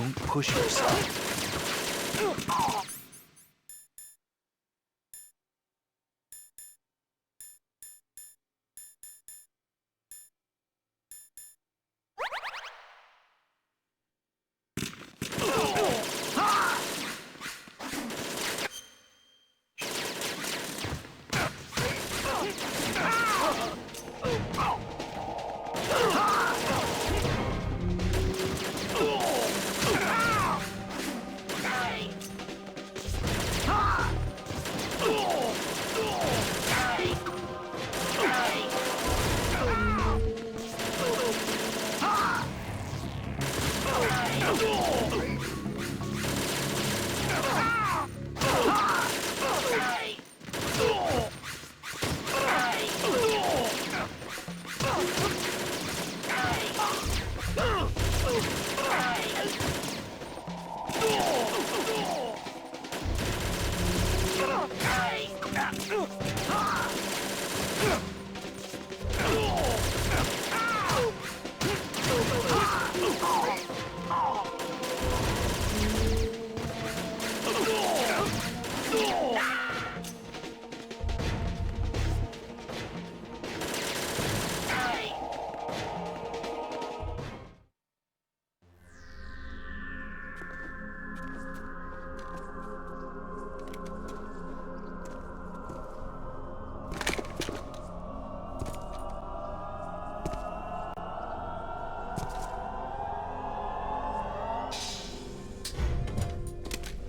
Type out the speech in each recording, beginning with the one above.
Don't push yourself.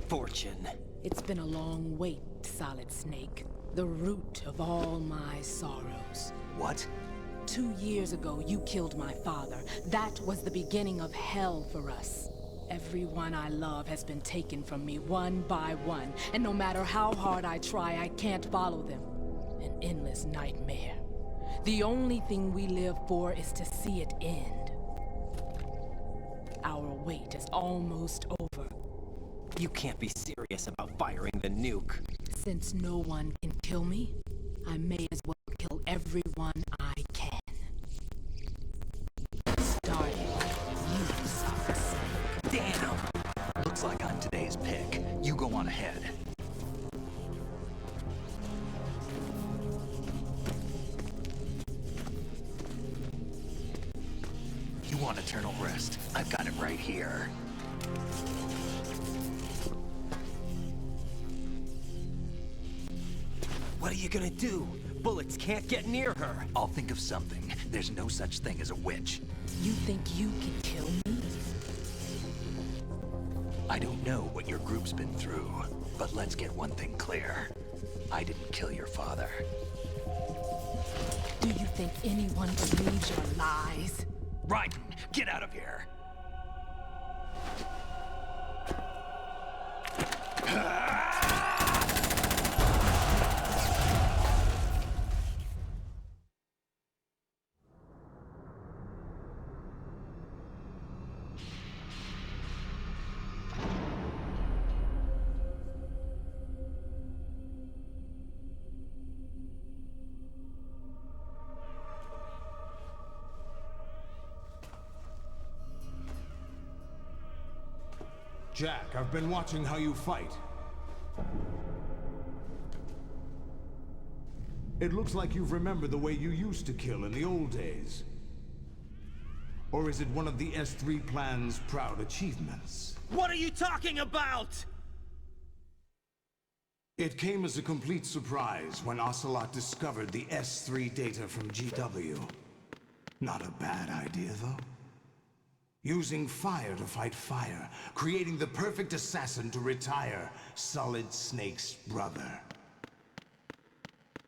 Fortune. It's been a long wait, Solid Snake. The root of all my sorrows. What? 2 years ago, you killed my father. That was the beginning of hell for us. Everyone I love has been taken from me one by one, and no matter how hard I try, I can't follow them. An endless nightmare. The only thing we live for is to see it end. Our wait is almost over. You can't be serious about firing the nuke. Since no one can kill me, I may as well kill everyone I can. Starting with you, Solid Snake. Damn! Looks like I'm today's pick. You go on ahead. You want eternal rest? I've got it right here. What are you gonna do? Bullets can't get near her. I'll think of something. There's no such thing as a witch. You think you can kill me? I don't know what your group's been through, but let's get one thing clear. I didn't kill your father. Do you think anyone believes your lies? Raiden, get out of here! Jack, I've been watching how you fight. It looks like you've remembered the way you used to kill in the old days. Or is it one of the S3 plan's proud achievements? What are you talking about? It came as a complete surprise when Ocelot discovered the S3 data from GW. Not a bad idea, though. Using fire to fight fire, creating the perfect assassin to retire Solid Snake's brother.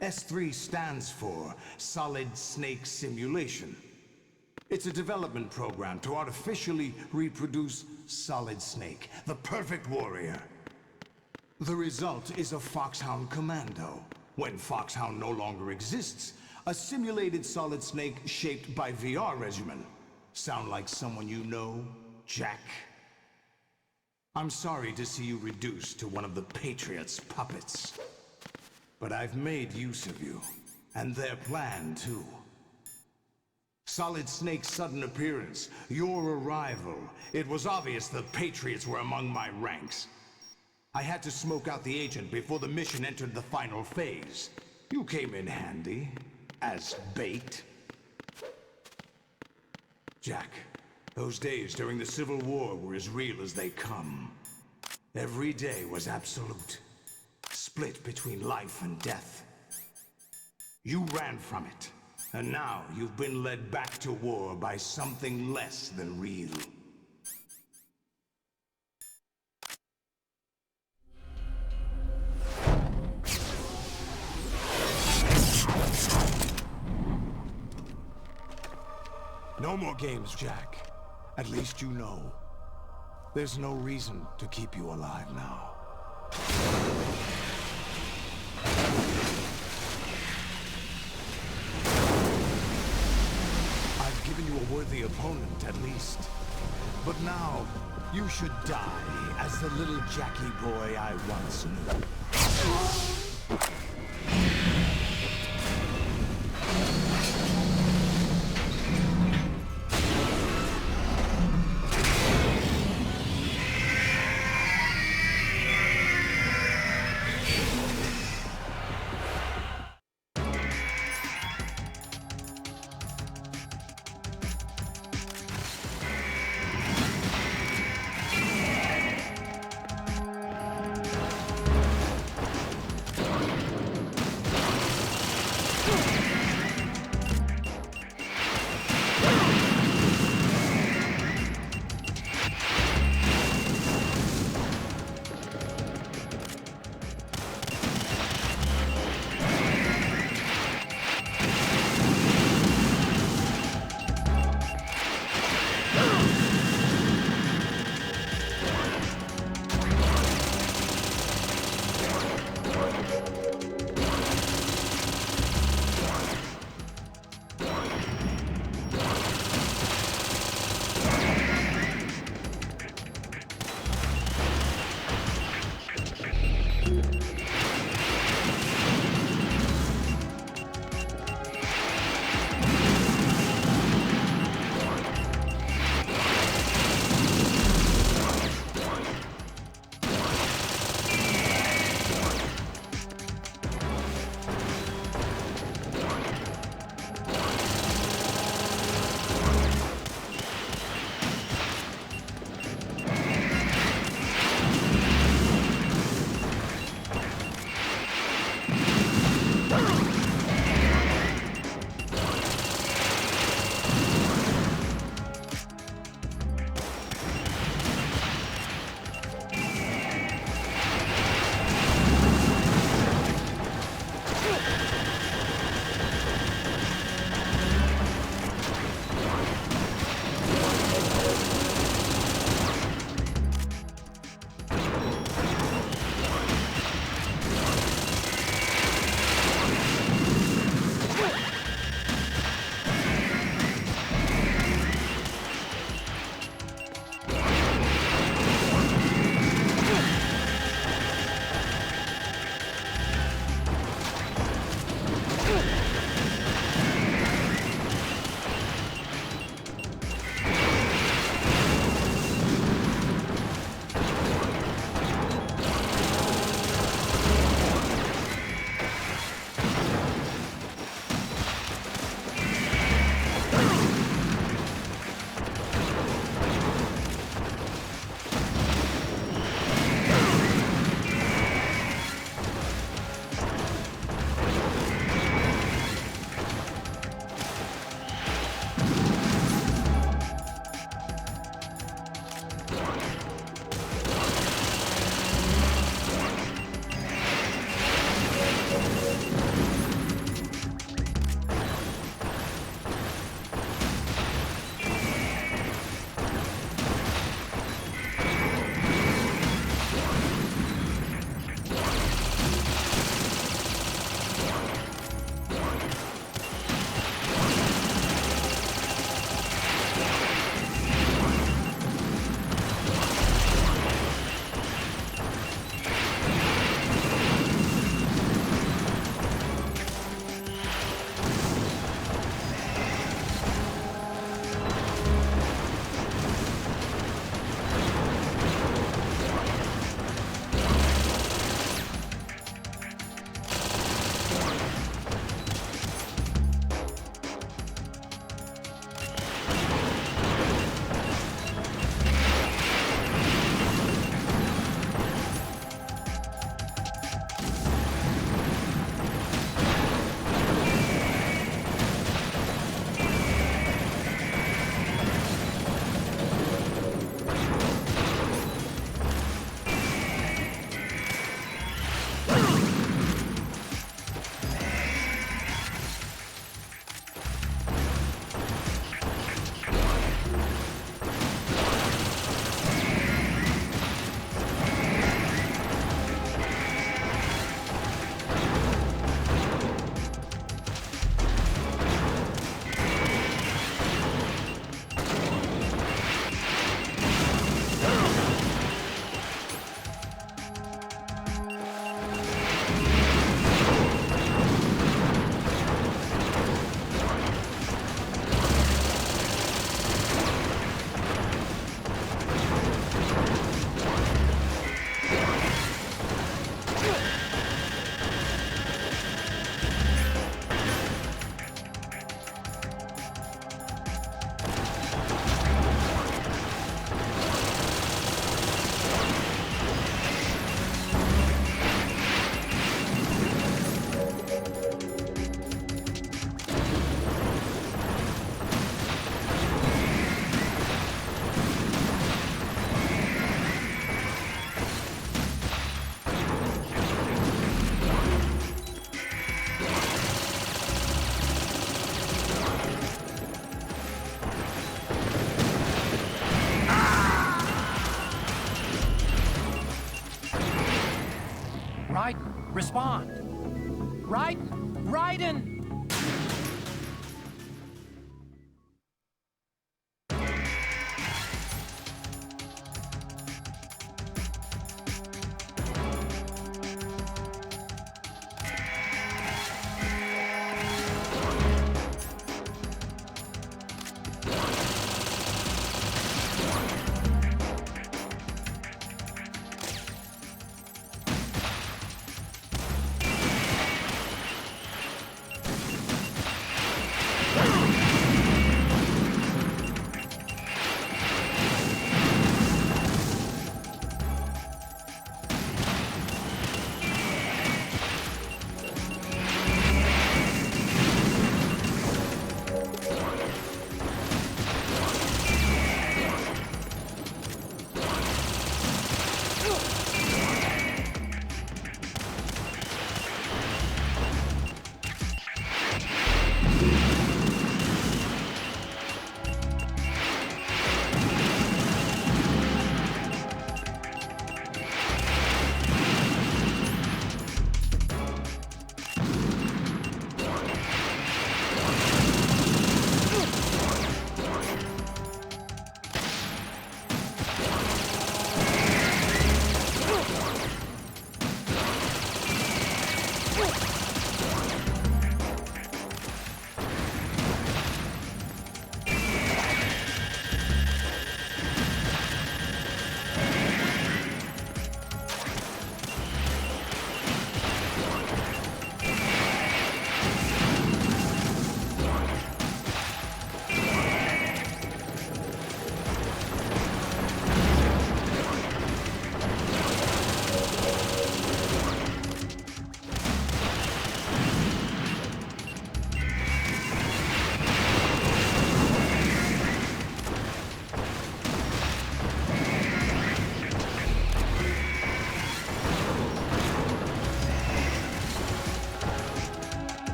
S3 stands for Solid Snake Simulation. It's a development program to artificially reproduce Solid Snake, the perfect warrior. The result is a Foxhound Commando. When Foxhound no longer exists, a simulated Solid Snake shaped by VR regimen. Sound like someone you know, Jack? I'm sorry to see you reduced to one of the Patriots' puppets. But I've made use of you, and their plan too. Solid Snake's sudden appearance, your arrival. It was obvious the Patriots were among my ranks. I had to smoke out the agent before the mission entered the final phase. You came in handy, as bait. Jack, those days during the Civil War were as real as they come. Every day was absolute, split between life and death. You ran from it, and now you've been led back to war by something less than real. No more games, Jack. At least you know. There's no reason to keep you alive now. I've given you a worthy opponent, at least. But now, you should die as the little Jackie boy I once knew. Respond. Raiden! Raiden!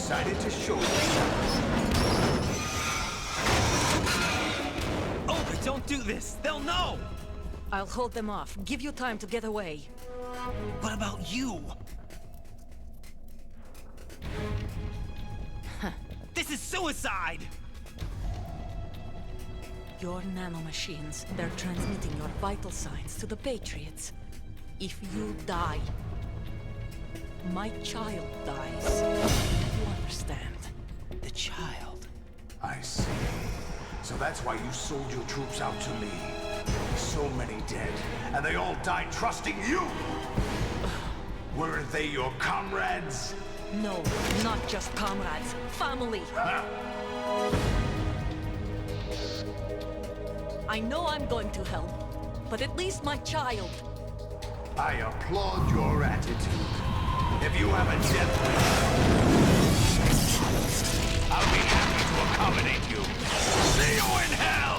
decided to show you. Olga, don't do this! They'll know! I'll hold them off. Give you time to get away. What about you? This is suicide! Your nanomachines, they're transmitting your vital signs to the Patriots. If you die, my child dies. You understand? The child. I see. So that's why you sold your troops out to me. So many dead, and they all died trusting you! Weren't they your comrades? No, not just comrades. Family. Huh? I know I'm going to help, but at least my child. I applaud your attitude. If you have a death wish, I'll be happy to accommodate you. See you in hell!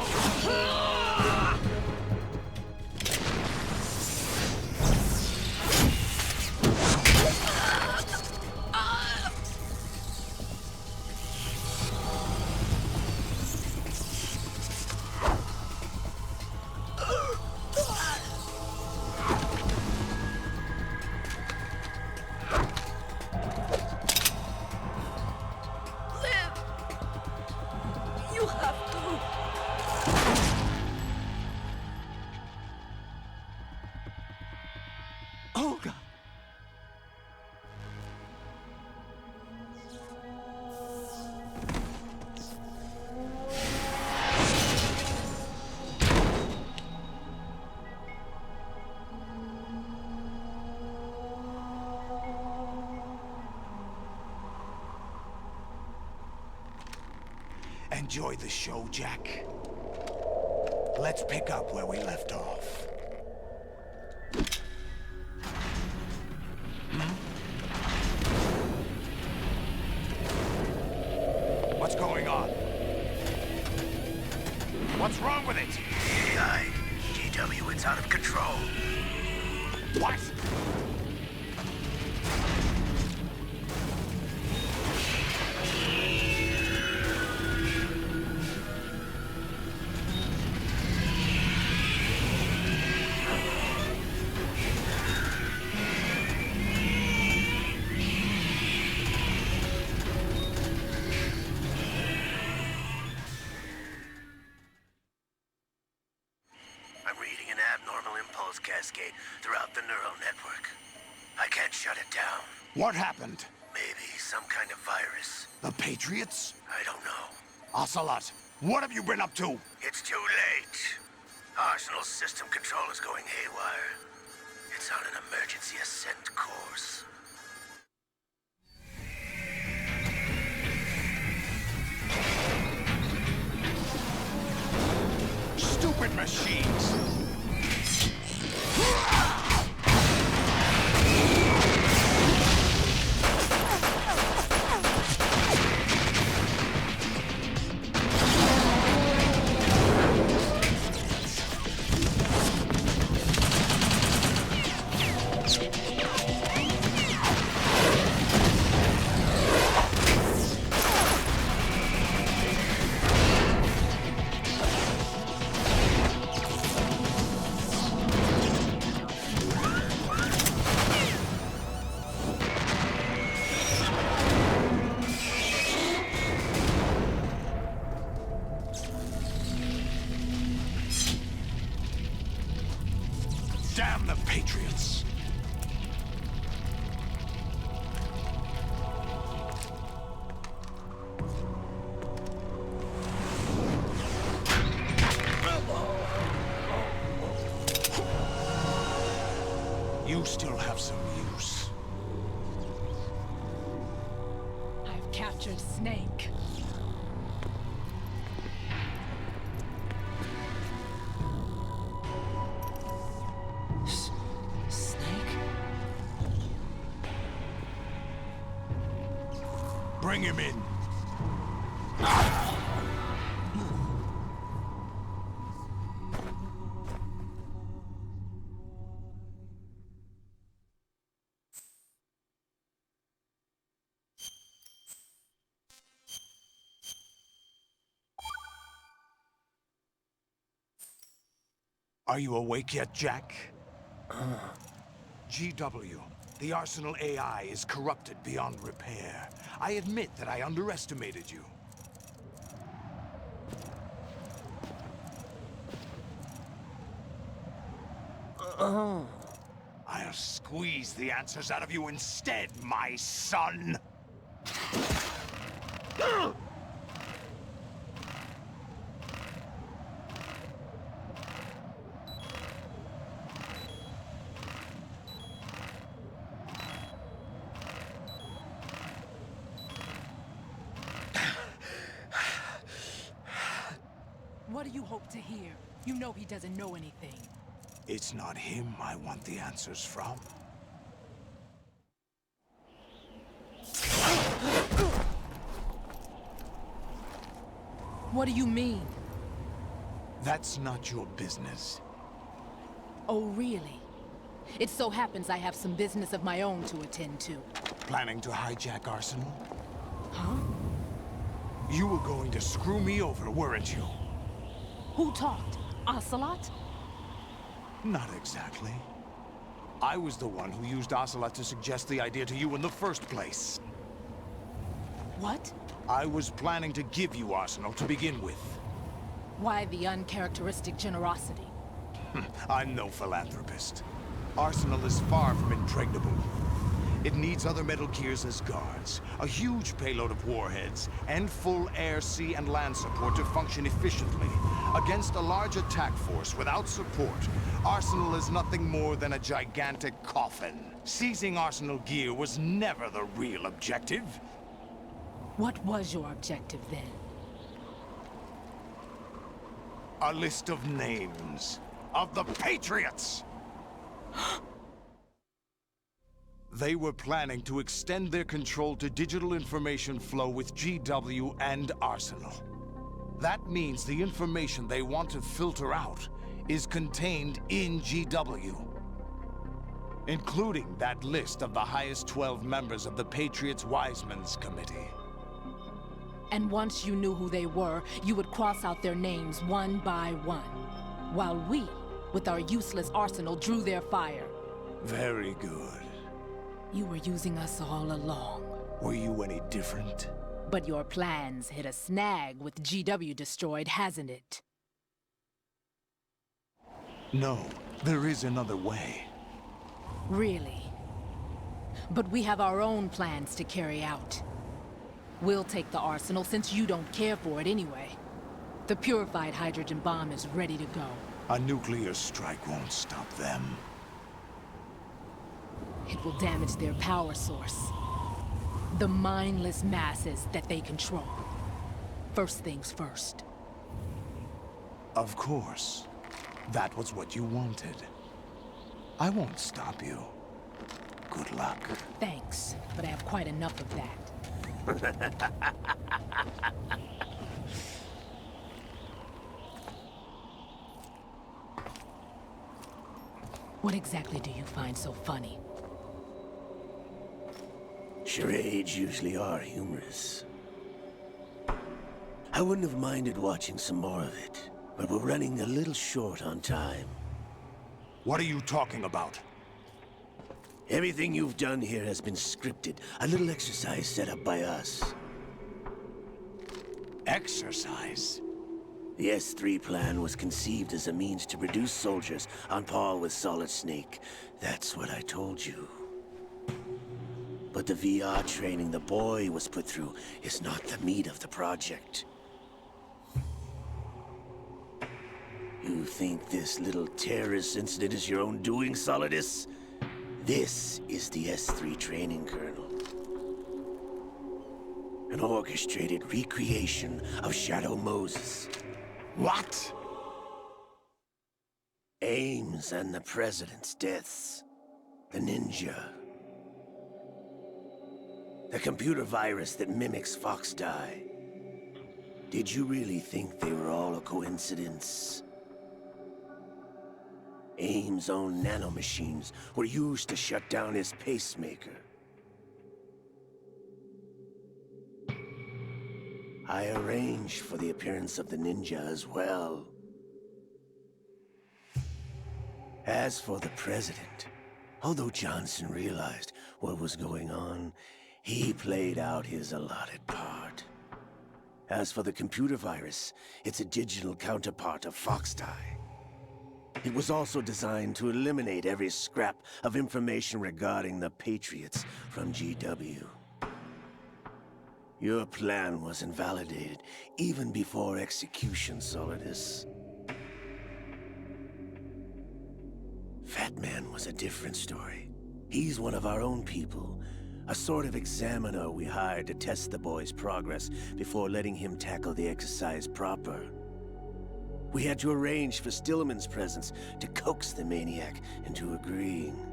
You have to. Olga! Enjoy the show, Jack. Let's pick up where we left off. What's going on? What's wrong with it? GW, it's out of control. What? I'm reading an abnormal impulse cascade throughout the neural network. I can't shut it down. What happened? Maybe some kind of virus. The Patriots? I don't know. Ocelot, what have you been up to? It's too late. Arsenal's system control is going haywire. It's on an emergency ascent course. Stupid machines! Damn the Patriots! You still have some use. I've captured Snake. Snake? Bring him in. Are you awake yet, Jack? GW, the Arsenal AI is corrupted beyond repair. I admit that I underestimated you. I'll squeeze the answers out of you instead, my son! What do you hope to hear? You know he doesn't know anything. It's not him I want the answers from. What do you mean? That's not your business. Oh, really? It so happens I have some business of my own to attend to. Planning to hijack Arsenal? Huh? You were going to screw me over, weren't you? Who talked? Ocelot? Not exactly. I was the one who used Ocelot to suggest the idea to you in the first place. What? I was planning to give you Arsenal to begin with. Why the uncharacteristic generosity? I'm no philanthropist. Arsenal is far from impregnable. It needs other Metal Gears as guards, a huge payload of warheads, and full air, sea, and land support to function efficiently. Against a large attack force without support, Arsenal is nothing more than a gigantic coffin. Seizing Arsenal gear was never the real objective. What was your objective then? A list of names of the Patriots! They were planning to extend their control to digital information flow with GW and Arsenal. That means the information they want to filter out is contained in GW, including that list of the highest 12 members of the Patriots Wiseman's Committee. And once you knew who they were, you would cross out their names one by one, while we, with our useless arsenal, drew their fire. Very good. You were using us all along. Were you any different? But your plans hit a snag with GW destroyed, hasn't it? No, there is another way. Really? But we have our own plans to carry out. We'll take the arsenal since you don't care for it anyway. The purified hydrogen bomb is ready to go. A nuclear strike won't stop them. It will damage their power source. The mindless masses that they control. First things first. Of course. That was what you wanted. I won't stop you. Good luck. Thanks, but I have quite enough of that. What exactly do you find so funny? Charades usually are humorous. I wouldn't have minded watching some more of it, but we're running a little short on time. What are you talking about? Everything you've done here has been scripted. A little exercise set up by us. Exercise? The S3 plan was conceived as a means to produce soldiers on par with Solid Snake. That's what I told you. But the VR training the boy was put through is not the meat of the project. You think this little terrorist incident is your own doing, Solidus? This is the S3 training kernel. An orchestrated recreation of Shadow Moses. What? Ames and the President's deaths. The ninja. The computer virus that mimics Foxdie. Did you really think they were all a coincidence? Ames' own nanomachines were used to shut down his pacemaker. I arranged for the appearance of the ninja as well. As for the president, although Johnson realized what was going on, he played out his allotted part. As for the computer virus, it's a digital counterpart of Foxdie. It was also designed to eliminate every scrap of information regarding the Patriots from GW. Your plan was invalidated even before execution, Solidus. Fat Man was a different story. He's one of our own people, a sort of examiner we hired to test the boy's progress before letting him tackle the exercise proper. We had to arrange for Stillman's presence to coax the maniac into agreeing.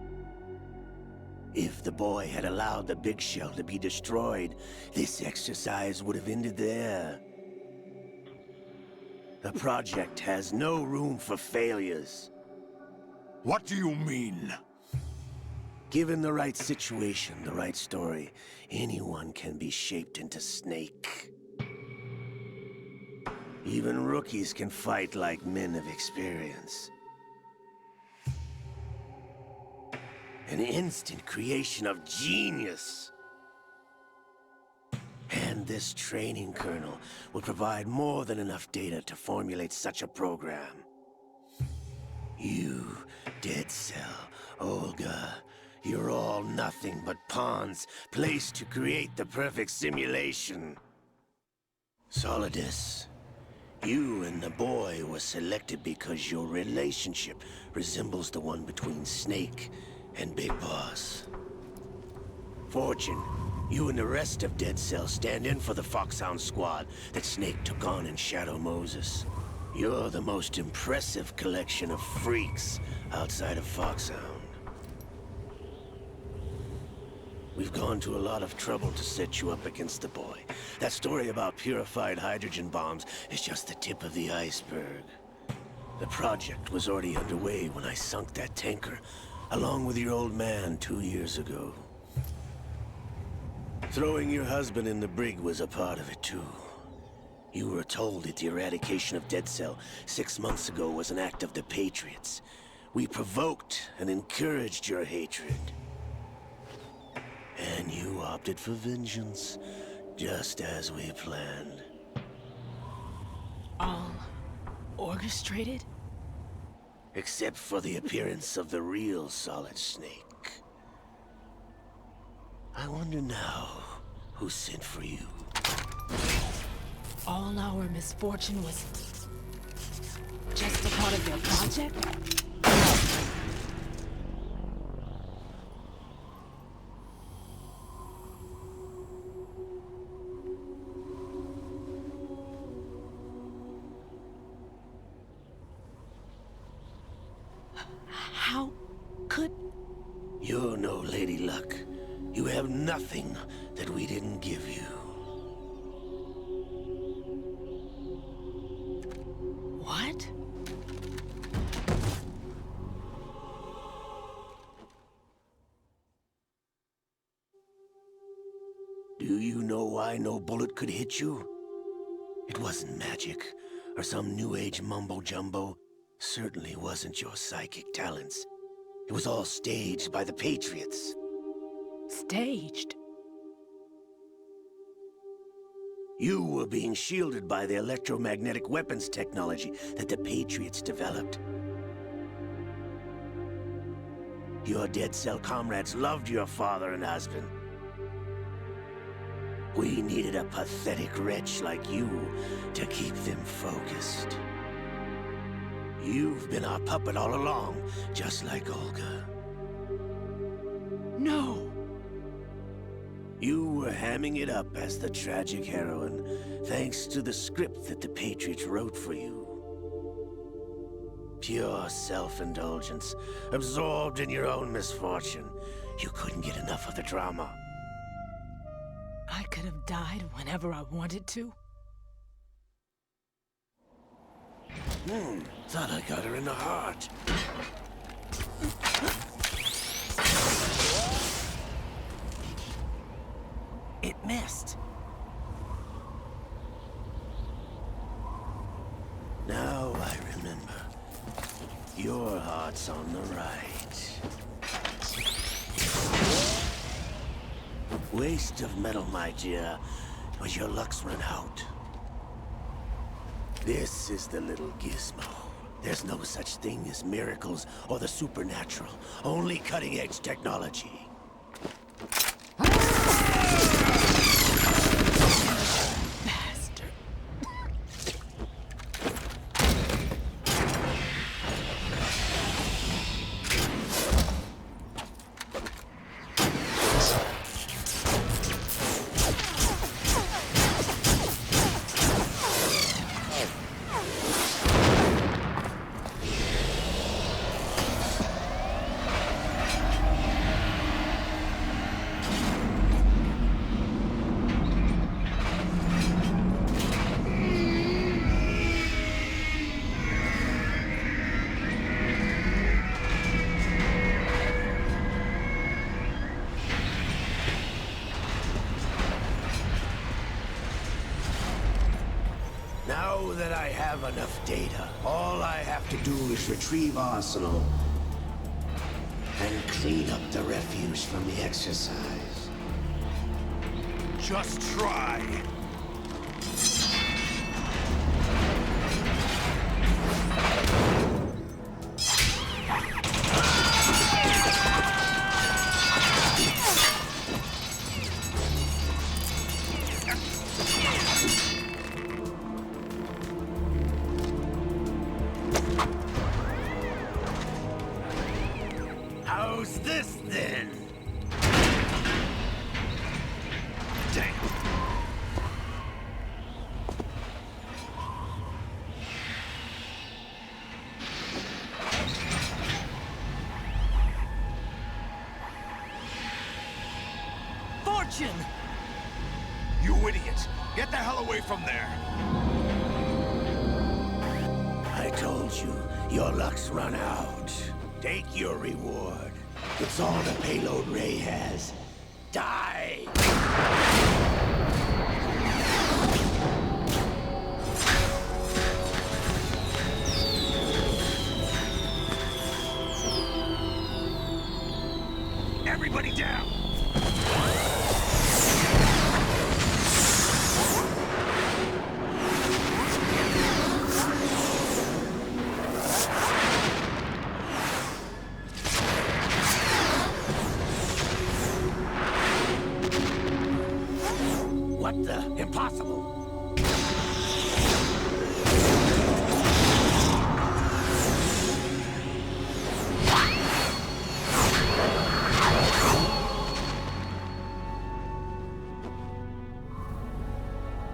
If the boy had allowed the big shell to be destroyed, this exercise would have ended there. The project has no room for failures. What do you mean? Given the right situation, the right story, anyone can be shaped into Snake. Even rookies can fight like men of experience. An instant creation of genius. And this training kernel will provide more than enough data to formulate such a program. You, Dead Cell, Olga, you're all nothing but pawns placed to create the perfect simulation. Solidus, you and the boy were selected because your relationship resembles the one between Snake and Big Boss. Fortune, you and the rest of Dead Cell stand in for the Foxhound squad that Snake took on in Shadow Moses. You're the most impressive collection of freaks outside of Foxhound. We've gone to a lot of trouble to set you up against the boy. That story about purified hydrogen bombs is just the tip of the iceberg. The project was already underway when I sunk that tanker, along with your old man 2 years ago. Throwing your husband in the brig was a part of it too. You were told that the eradication of Dead Cell 6 months ago was an act of the Patriots. We provoked and encouraged your hatred. And you opted for vengeance, just as we planned. All orchestrated? Except for the appearance of the real Solid Snake. I wonder now who sent for you. All our misfortune was just a part of their project? How could... You're no Lady Luck. You have nothing that we didn't give you. What? Do you know why no bullet could hit you? It wasn't magic, or some new age mumbo-jumbo. Certainly wasn't your psychic talents. It was all staged by the Patriots. Staged? You were being shielded by the electromagnetic weapons technology that the Patriots developed. Your Dead Cell comrades loved your father and husband. We needed a pathetic wretch like you to keep them focused. You've been our puppet all along, just like Olga. No! You were hamming it up as the tragic heroine, thanks to the script that the Patriots wrote for you. Pure self-indulgence, absorbed in your own misfortune. You couldn't get enough of the drama. I could have died whenever I wanted to. Thought I got her in the heart. It missed. Now I remember. Your heart's on the right. Waste of metal, my dear, but your luck's run out. This is the little gizmo. There's no such thing as miracles or the supernatural, only cutting-edge technology. Bastard. Now that I have enough data, all I have to do is retrieve Arsenal and clean up the refuse from the exercise. Just try. How's this then? Damn. Fortune! You idiot! Get the hell away from there! I told you, your luck's run out. Take your reward. It's all the payload Ray has. Die! Everybody down! What the? Impossible!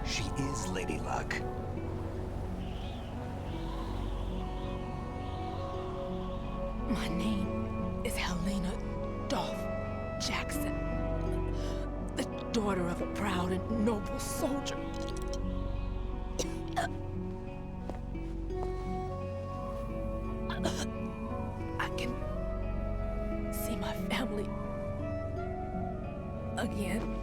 She is Lady Luck. My name is Helena Dolph Jackson, the daughter of a proud and noble soldier. I can see my family again.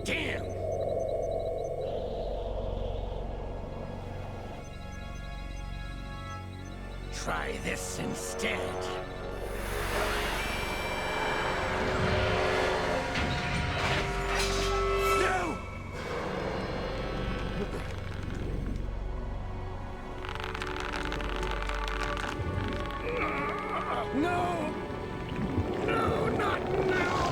Damn! Try this instead. No! No! No, not now!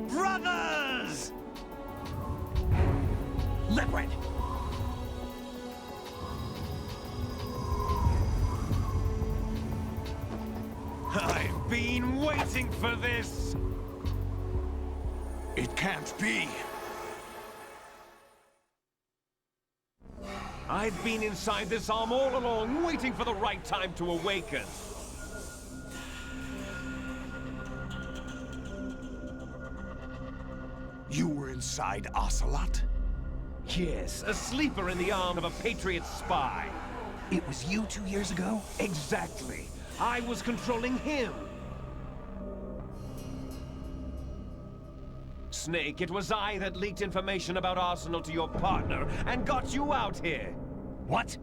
Brothers! Liquid! I've been waiting for this! It can't be! I've been inside this arm all along, waiting for the right time to awaken. You were inside Ocelot? Yes, a sleeper in the arm of a Patriot spy. It was you 2 years ago? Exactly. I was controlling him. Snake, it was I that leaked information about Arsenal to your partner and got you out here. What?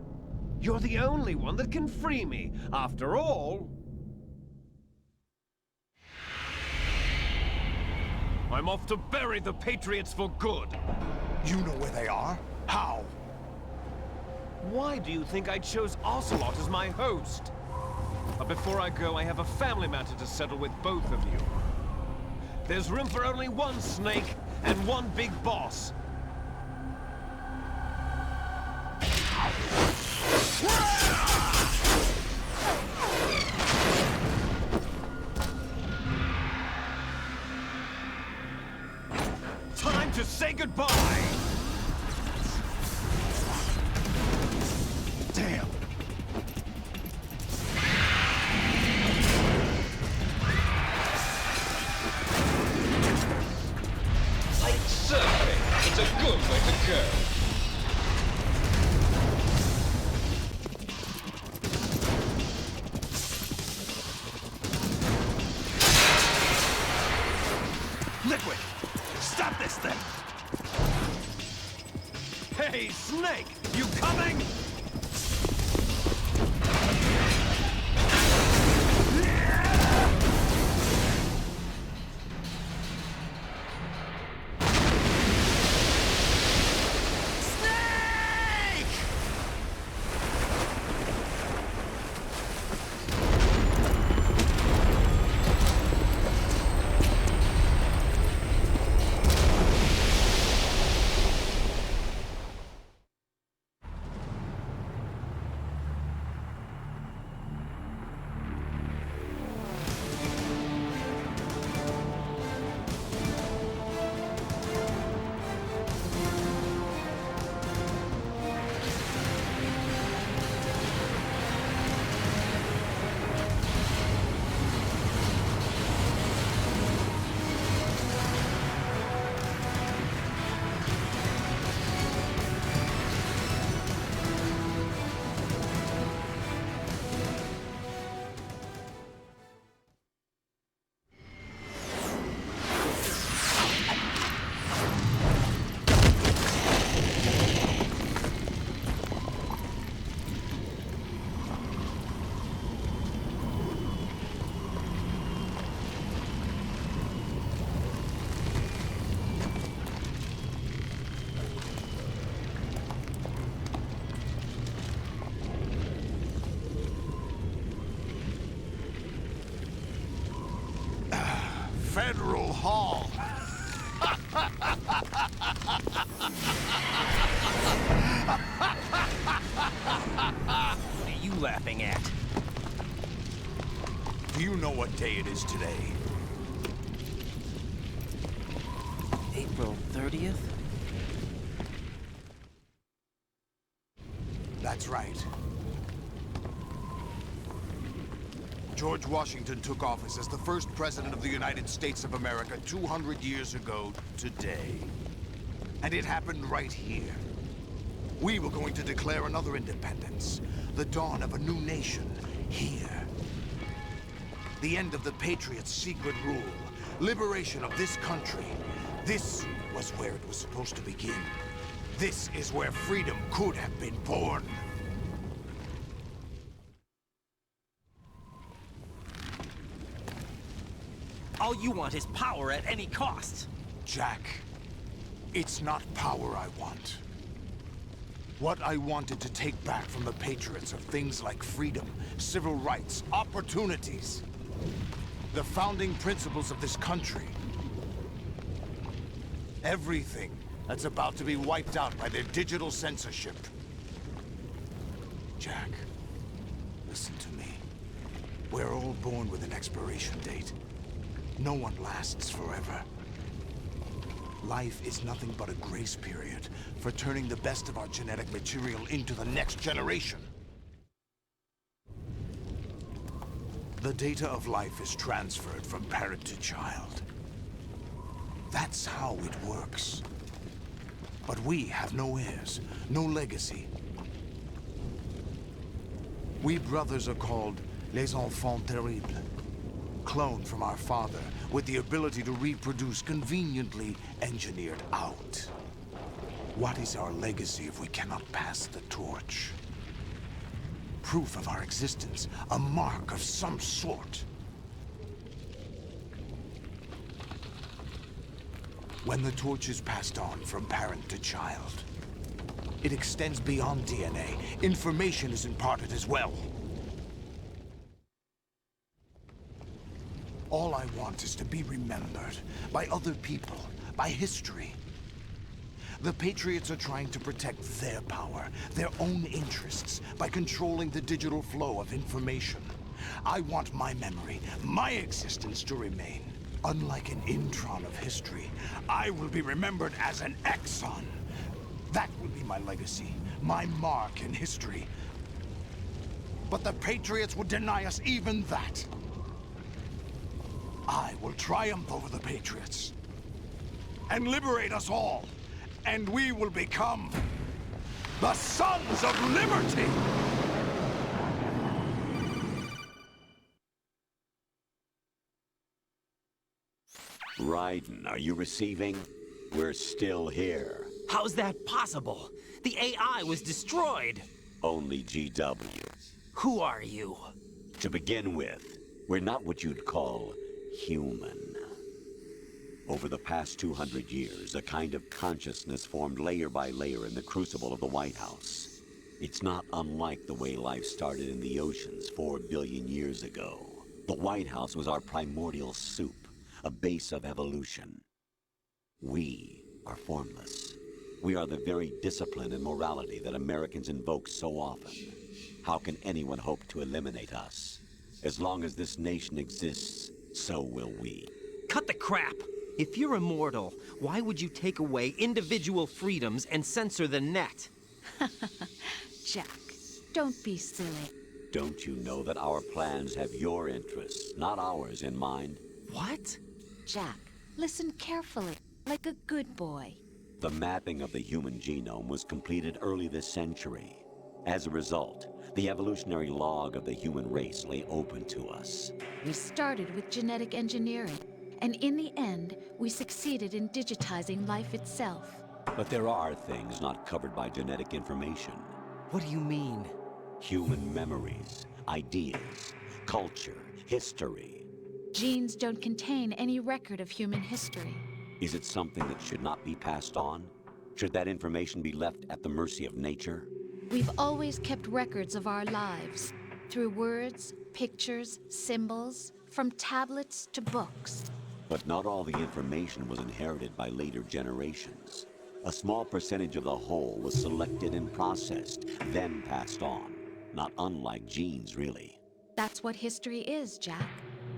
You're the only one that can free me. After all, I'm off to bury the Patriots for good. You know where they are? How? Why do you think I chose Ocelot as my host? But before I go, I have a family matter to settle with both of you. There's room for only one Snake and one big boss. Time to say goodbye! Damn. Like surfing, it's a good way to go. Liquid! Stop this thing! Hey, Snake! You coming? Federal Hall. What are you laughing at? Do you know what day it is today? April 30th? That's right. George Washington took office as the first president of the United States of America 200 years ago today. And it happened right here. We were going to declare another independence, the dawn of a new nation, here. The end of the Patriots' secret rule, liberation of this country. This was where it was supposed to begin. This is where freedom could have been born. All you want is power at any cost. Jack, it's not power I want. What I wanted to take back from the Patriots are things like freedom, civil rights, opportunities. The founding principles of this country. Everything that's about to be wiped out by their digital censorship. Jack, listen to me. We're all born with an expiration date. No one lasts forever. Life is nothing but a grace period for turning the best of our genetic material into the next generation. The data of life is transferred from parent to child. That's how it works. But we have no heirs, no legacy. We brothers are called les enfants terribles. Cloned from our father, with the ability to reproduce conveniently engineered out. What is our legacy if we cannot pass the torch? Proof of our existence, a mark of some sort. When the torch is passed on from parent to child, it extends beyond DNA. Information is imparted as well. All I want is to be remembered by other people, by history. The Patriots are trying to protect their power, their own interests, by controlling the digital flow of information. I want my memory, my existence to remain. Unlike an intron of history, I will be remembered as an exon. That will be my legacy, my mark in history. But the Patriots would deny us even that. I will triumph over the Patriots and liberate us all, and we will become the Sons of Liberty! Raiden, are you receiving? We're still here. How's that possible? The AI was destroyed. Only GW. Who are you? To begin with, we're not what you'd call human. Over the past 200 years, a kind of consciousness formed layer by layer in the crucible of the White House. It's not unlike the way life started in the oceans 4 billion years ago. The White House was our primordial soup, a base of evolution. We are formless. We are the very discipline and morality that Americans invoke so often. How can anyone hope to eliminate us? As long as this nation exists, so will we. Cut the crap! If you're immortal, why would you take away individual freedoms and censor the net? Jack, don't be silly. Don't you know that our plans have your interests, not ours, in mind? What? Jack, listen carefully, like a good boy. The mapping of the human genome was completed early this century. As a result, the evolutionary log of the human race lay open to us. We started with genetic engineering, and in the end, we succeeded in digitizing life itself. But there are things not covered by genetic information. What do you mean? Human memories, ideas, culture, history. Genes don't contain any record of human history. Is it something that should not be passed on? Should that information be left at the mercy of nature? We've always kept records of our lives, through words, pictures, symbols, from tablets to books. But not all the information was inherited by later generations. A small percentage of the whole was selected and processed, then passed on. Not unlike genes, really. That's what history is, Jack.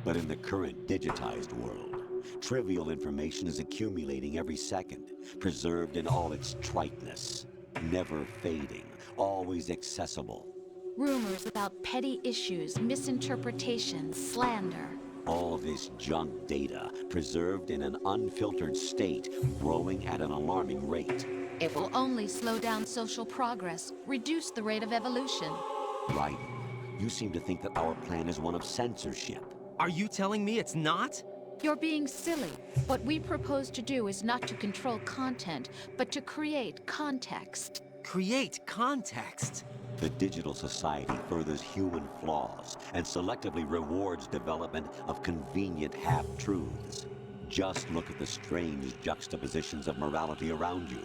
But in the current digitized world, trivial information is accumulating every second, preserved in all its triteness, never fading, always accessible. Rumors about petty issues, misinterpretations, slander. All this junk data, preserved in an unfiltered state, growing at an alarming rate. It will only slow down social progress, reduce the rate of evolution. Right. You seem to think that our plan is one of censorship. Are you telling me it's not? You're being silly. What we propose to do is not to control content, but to create context. Create context? The digital society furthers human flaws and selectively rewards development of convenient half-truths. Just look at the strange juxtapositions of morality around you.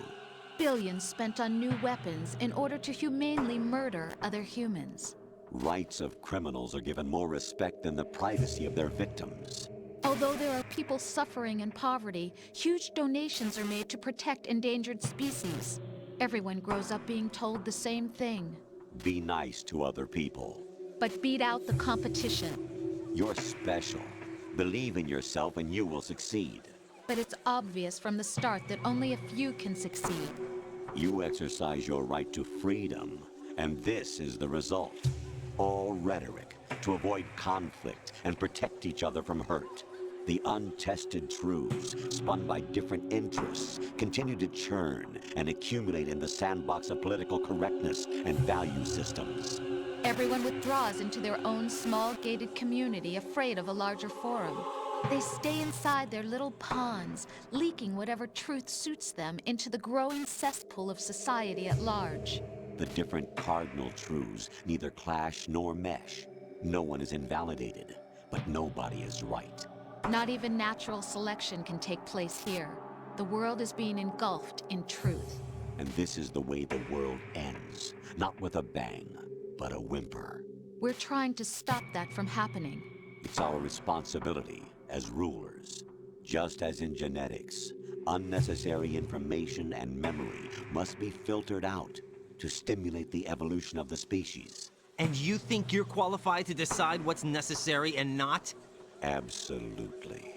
Billions spent on new weapons in order to humanely murder other humans. Rights of criminals are given more respect than the privacy of their victims. Although there are people suffering in poverty, huge donations are made to protect endangered species. Everyone grows up being told the same thing. Be nice to other people. But beat out the competition. You're special. Believe in yourself and you will succeed. but it's obvious from the start that only a few can succeed. You exercise your right to freedom, and this is the result. All rhetoric to avoid conflict and protect each other from hurt. The untested truths, spun by different interests, continue to churn and accumulate in the sandbox of political correctness and value systems. Everyone withdraws into their own small gated community, afraid of a larger forum. They stay inside their little ponds, leaking whatever truth suits them into the growing cesspool of society at large. The different cardinal truths neither clash nor mesh. No one is invalidated, but nobody is right. Not even natural selection can take place here. The world is being engulfed in truth. And this is the way the world ends. Not with a bang, but a whimper. We're trying to stop that from happening. It's our responsibility as rulers. Just as in genetics, unnecessary information and memory must be filtered out to stimulate the evolution of the species. And you think you're qualified to decide what's necessary and not? Absolutely.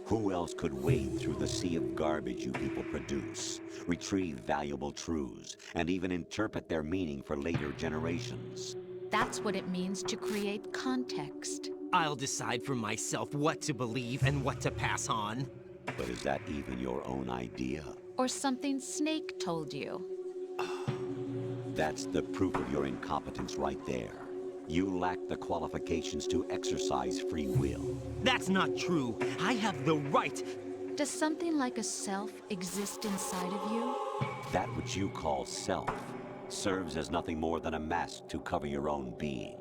Who else could wade through the sea of garbage you people produce, retrieve valuable truths, and even interpret their meaning for later generations? That's what it means to create context. I'll decide for myself what to believe and what to pass on. But is that even your own idea? Or something Snake told you? That's the proof of your incompetence right there. You lack the qualifications to exercise free will. That's not true. I have the right. Does something like a self exist inside of you? That which you call self serves as nothing more than a mask to cover your own being.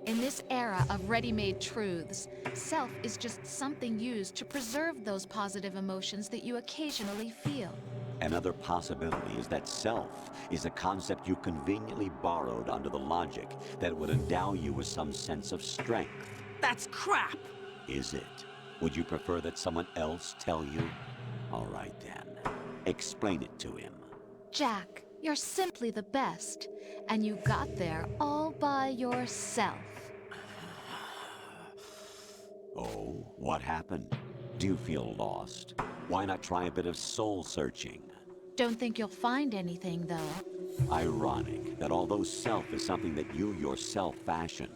In this era of ready-made truths, self is just something used to preserve those positive emotions that you occasionally feel. Another possibility is that self is a concept you conveniently borrowed under the logic that would endow you with some sense of strength. That's crap! Is it? Would you prefer that someone else tell you? All right then. Explain it to him. Jack, you're simply the best, and you got there all by yourself. Oh, what happened? Do you feel lost? Why not try a bit of soul searching? Don't think you'll find anything, though. Ironic that although self is something that you yourself fashioned,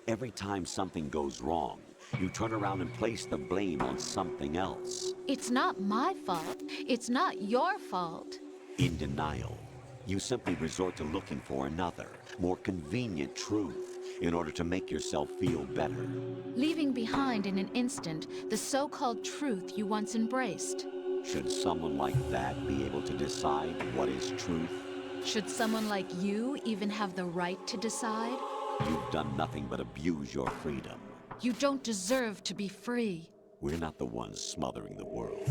every time something goes wrong, you turn around and place the blame on something else. It's not my fault. It's not your fault. In denial, you simply resort to looking for another, more convenient truth in order to make yourself feel better. Leaving behind in an instant the so-called truth you once embraced. Should someone like that be able to decide what is truth? Should someone like you even have the right to decide? You've done nothing but abuse your freedom. You don't deserve to be free. We're not the ones smothering the world.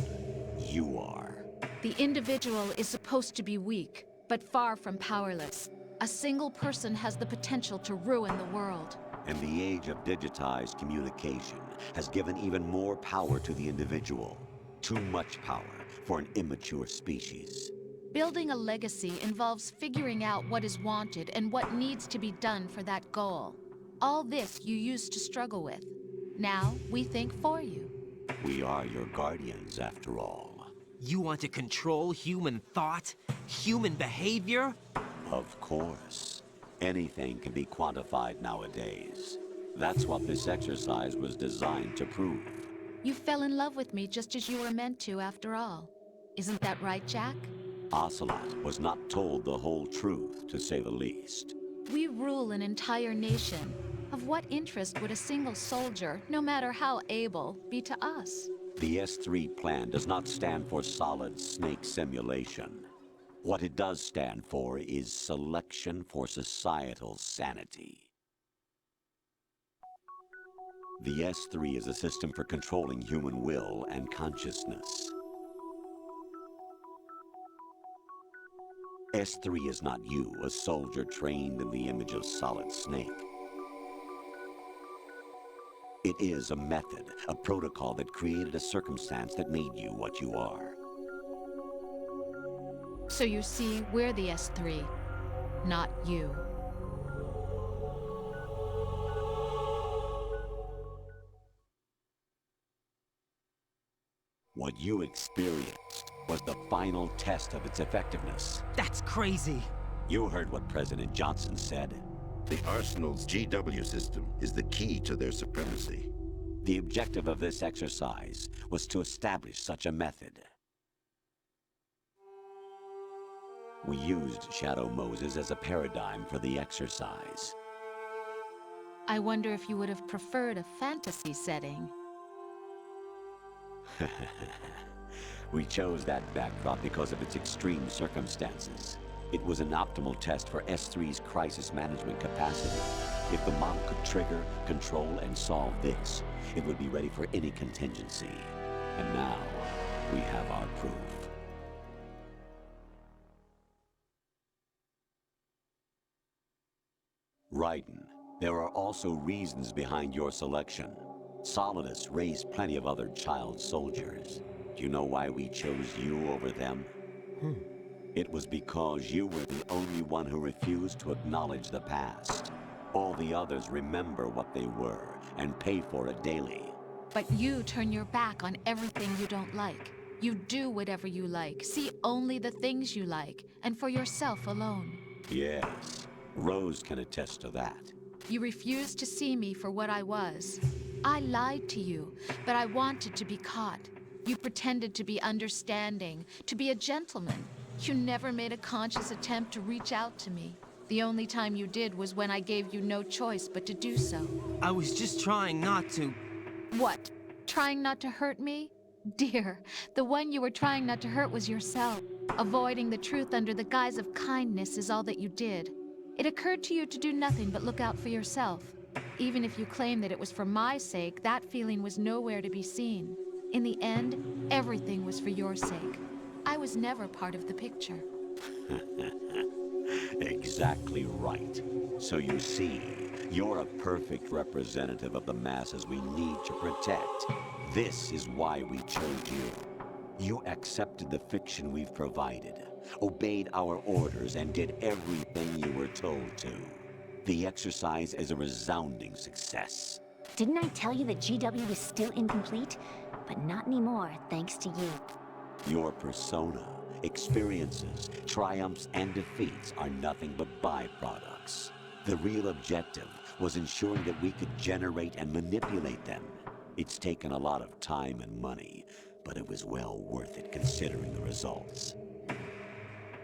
You are. The individual is supposed to be weak, but far from powerless. A single person has the potential to ruin the world. And the age of digitized communication has given even more power to the individual. Too much power for an immature species. Building a legacy involves figuring out what is wanted and what needs to be done for that goal. All this you used to struggle with. Now, we think for you. We are your guardians, after all. You want to control human thought? Human behavior? Of course. Anything can be quantified nowadays. That's what this exercise was designed to prove. You fell in love with me just as you were meant to, after all. Isn't that right, Jack? Ocelot was not told the whole truth, to say the least. We rule an entire nation. Of what interest would a single soldier, no matter how able, be to us? The S3 plan does not stand for Solid Snake Simulation. What it does stand for is Selection for Societal Sanity. The S3 is a system for controlling human will and consciousness. S3 is not you, a soldier trained in the image of Solid Snake. It is a method, a protocol that created a circumstance that made you what you are. So you see, we're the S3, not you. What What you experienced was the final test of its effectiveness. That's crazy. You heard what President Johnson said. The Arsenal's GW system is the key to their supremacy. The objective of this exercise was to establish such a method. We used Shadow Moses as a paradigm for the exercise. I wonder if you would have preferred a fantasy setting. We chose that backdrop because of its extreme circumstances. It was an optimal test for S3's crisis management capacity. If the model could trigger, control, and solve this, it would be ready for any contingency. And now, we have our proof. Raiden, there are also reasons behind your selection. Solidus raised plenty of other child soldiers. Do you know why we chose you over them? It was because you were the only one who refused to acknowledge the past. All the others remember what they were and pay for it daily. But you turn your back on everything you don't like. You do whatever you like, see only the things you like, and for yourself alone. Yes, Rose can attest to that. You refused to see me for what I was. I lied to you, but I wanted to be caught. You pretended to be understanding, to be a gentleman. You never made a conscious attempt to reach out to me. The only time you did was when I gave you no choice but to do so. I was just trying not to... What? Trying not to hurt me? Dear, the one you were trying not to hurt was yourself. Avoiding the truth under the guise of kindness is all that you did. It occurred to you to do nothing but look out for yourself. Even if you claim that it was for my sake, that feeling was nowhere to be seen. In the end, everything was for your sake. I was never part of the picture. Exactly right. So you see, you're a perfect representative of the masses we need to protect. This is why we chose you. You accepted the fiction we've provided, obeyed our orders, and did everything you were told to. The exercise is a resounding success. Didn't I tell you that GW was still incomplete? But not anymore, thanks to you. Your persona, experiences, triumphs, and defeats are nothing but byproducts. The real objective was ensuring that we could generate and manipulate them. It's taken a lot of time and money, but it was well worth it considering the results.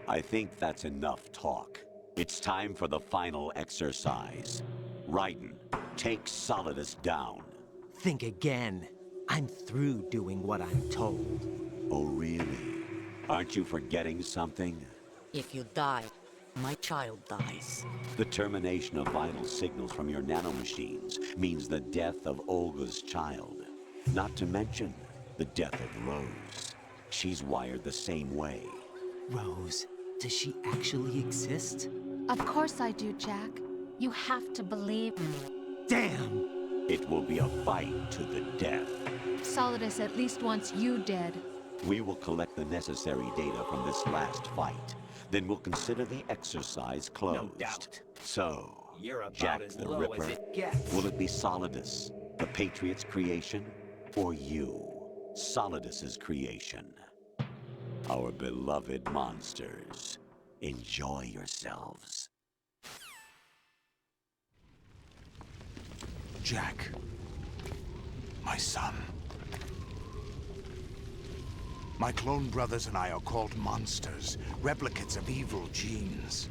I think that's enough talk. It's time for the final exercise. Raiden, take Solidus down. Think again. I'm through doing what I'm told. Oh, really? Aren't you forgetting something? If you die, my child dies. The termination of vital signals from your nanomachines means the death of Olga's child. Not to mention the death of Rose. She's wired the same way. Rose, does she actually exist? Of course I do, Jack. You have to believe me. Damn! It will be a fight to the death. Solidus at least wants you dead. We will collect the necessary data from this last fight. Then we'll consider the exercise closed. No doubt. So, You're about Jack as the low Ripper, as it gets. will it be Solidus, the Patriot's creation, or you, Solidus's creation? Our beloved monsters, enjoy yourselves. Jack, my son. My clone brothers and I are called monsters, replicates of evil genes.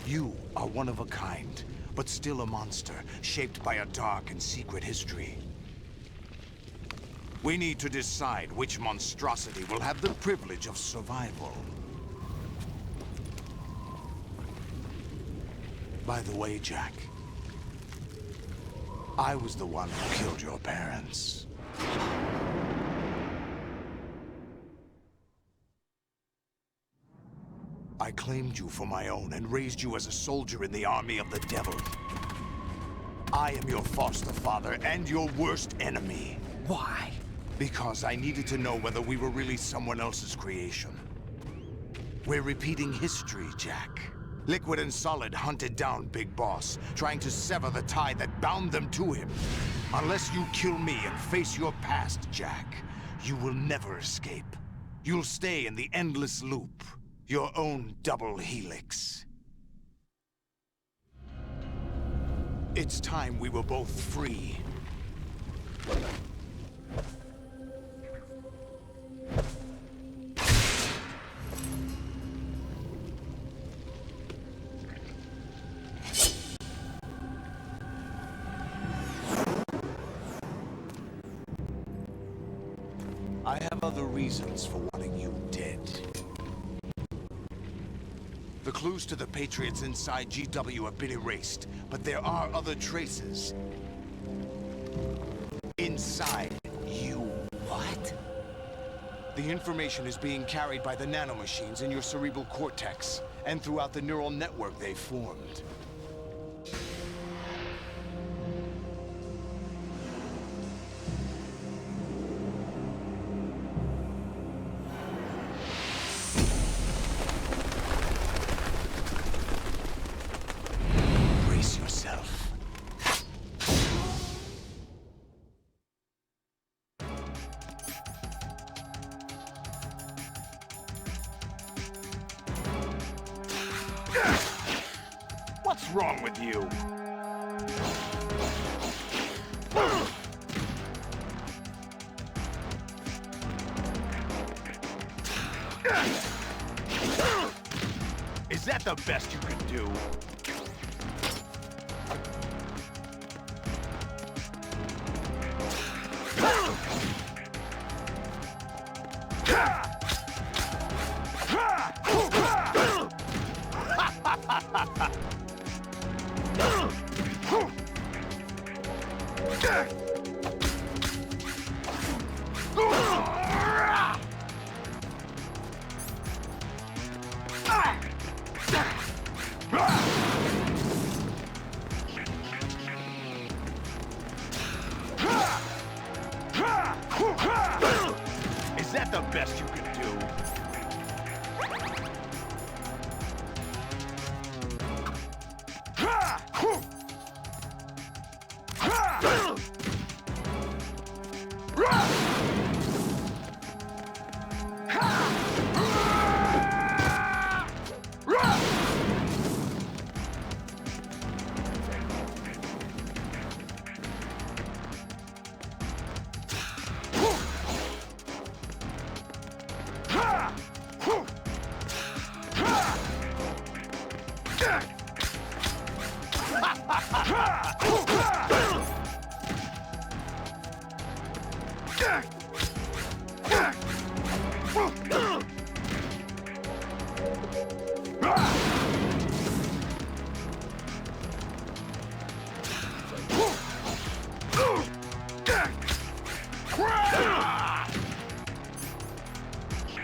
You are one of a kind, but still a monster, shaped by a dark and secret history. We need to decide which monstrosity will have the privilege of survival. By the way, Jack, I was the one who killed your parents. I claimed you for my own and raised you as a soldier in the army of the devil. I am your foster father and your worst enemy. Why? Because I needed to know whether we were really someone else's creation. We're repeating history, Jack. Liquid and Solid hunted down Big Boss, trying to sever the tie that bound them to him. Unless you kill me and face your past, Jack, you will never escape. You'll stay in the endless loop, your own double helix. It's time we were both free. I have other reasons for wanting you dead. The clues to the Patriots inside GW have been erased, but there are other traces. Inside you. What? The information is being carried by the nanomachines in your cerebral cortex, and throughout the neural network they've formed. What's wrong with you? Is that the best you can do? Is that the best you can do?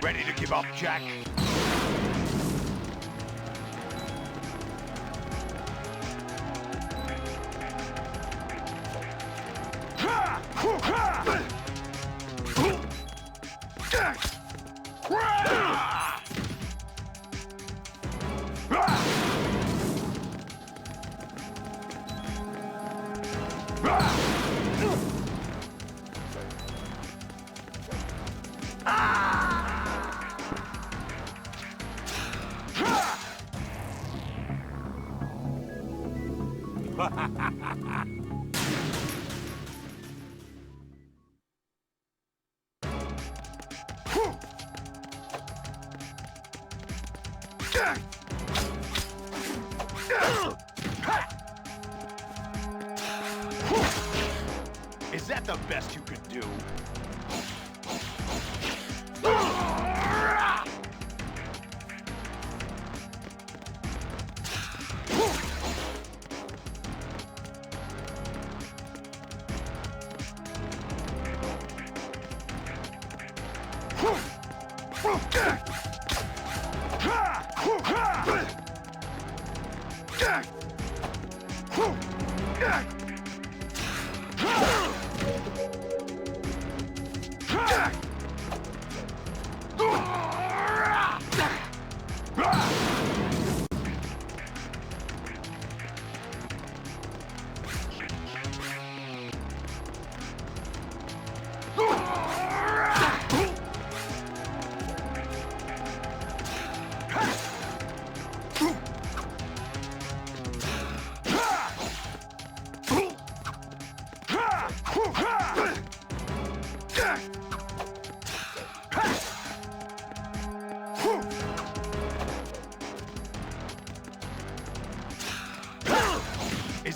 Ready to give up, Jack? Is that the best you could do?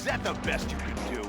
that the best you can do?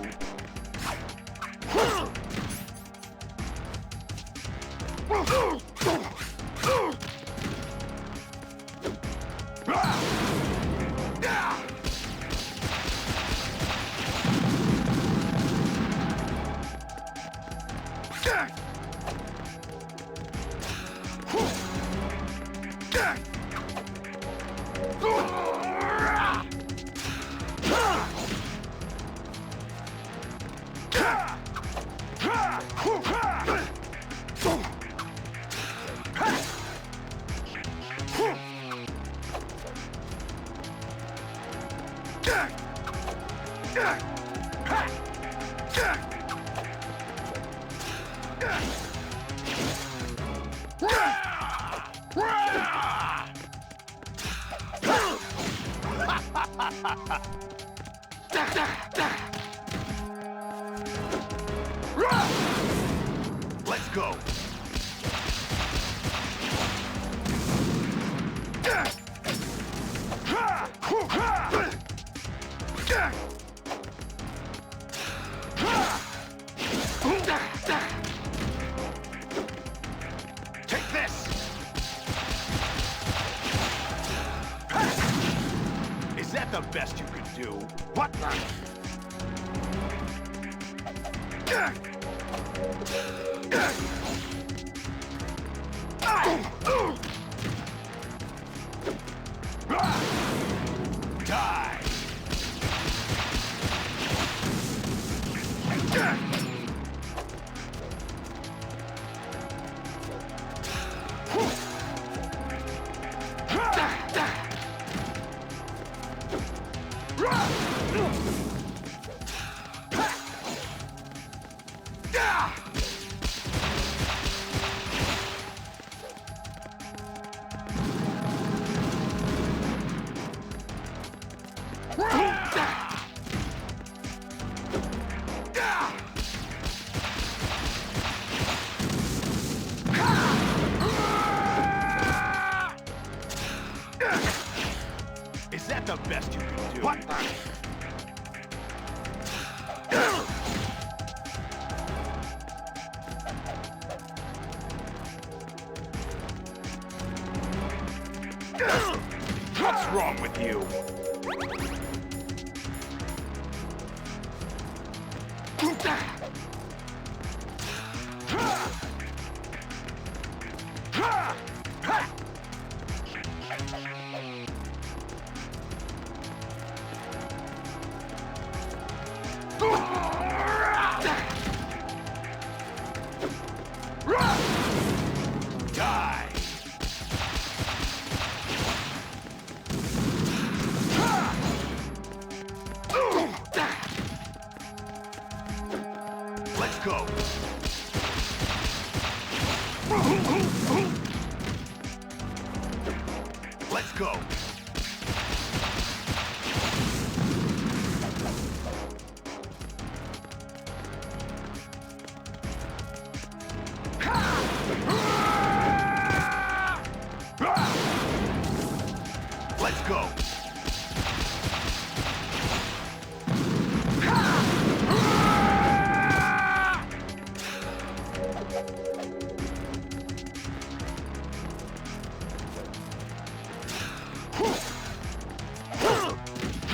Let's go. Take this. Is that the best you could do? What the? Die! Is that the best you can do? What? What's wrong with you? Die! Let's go! Let's go! Let's go!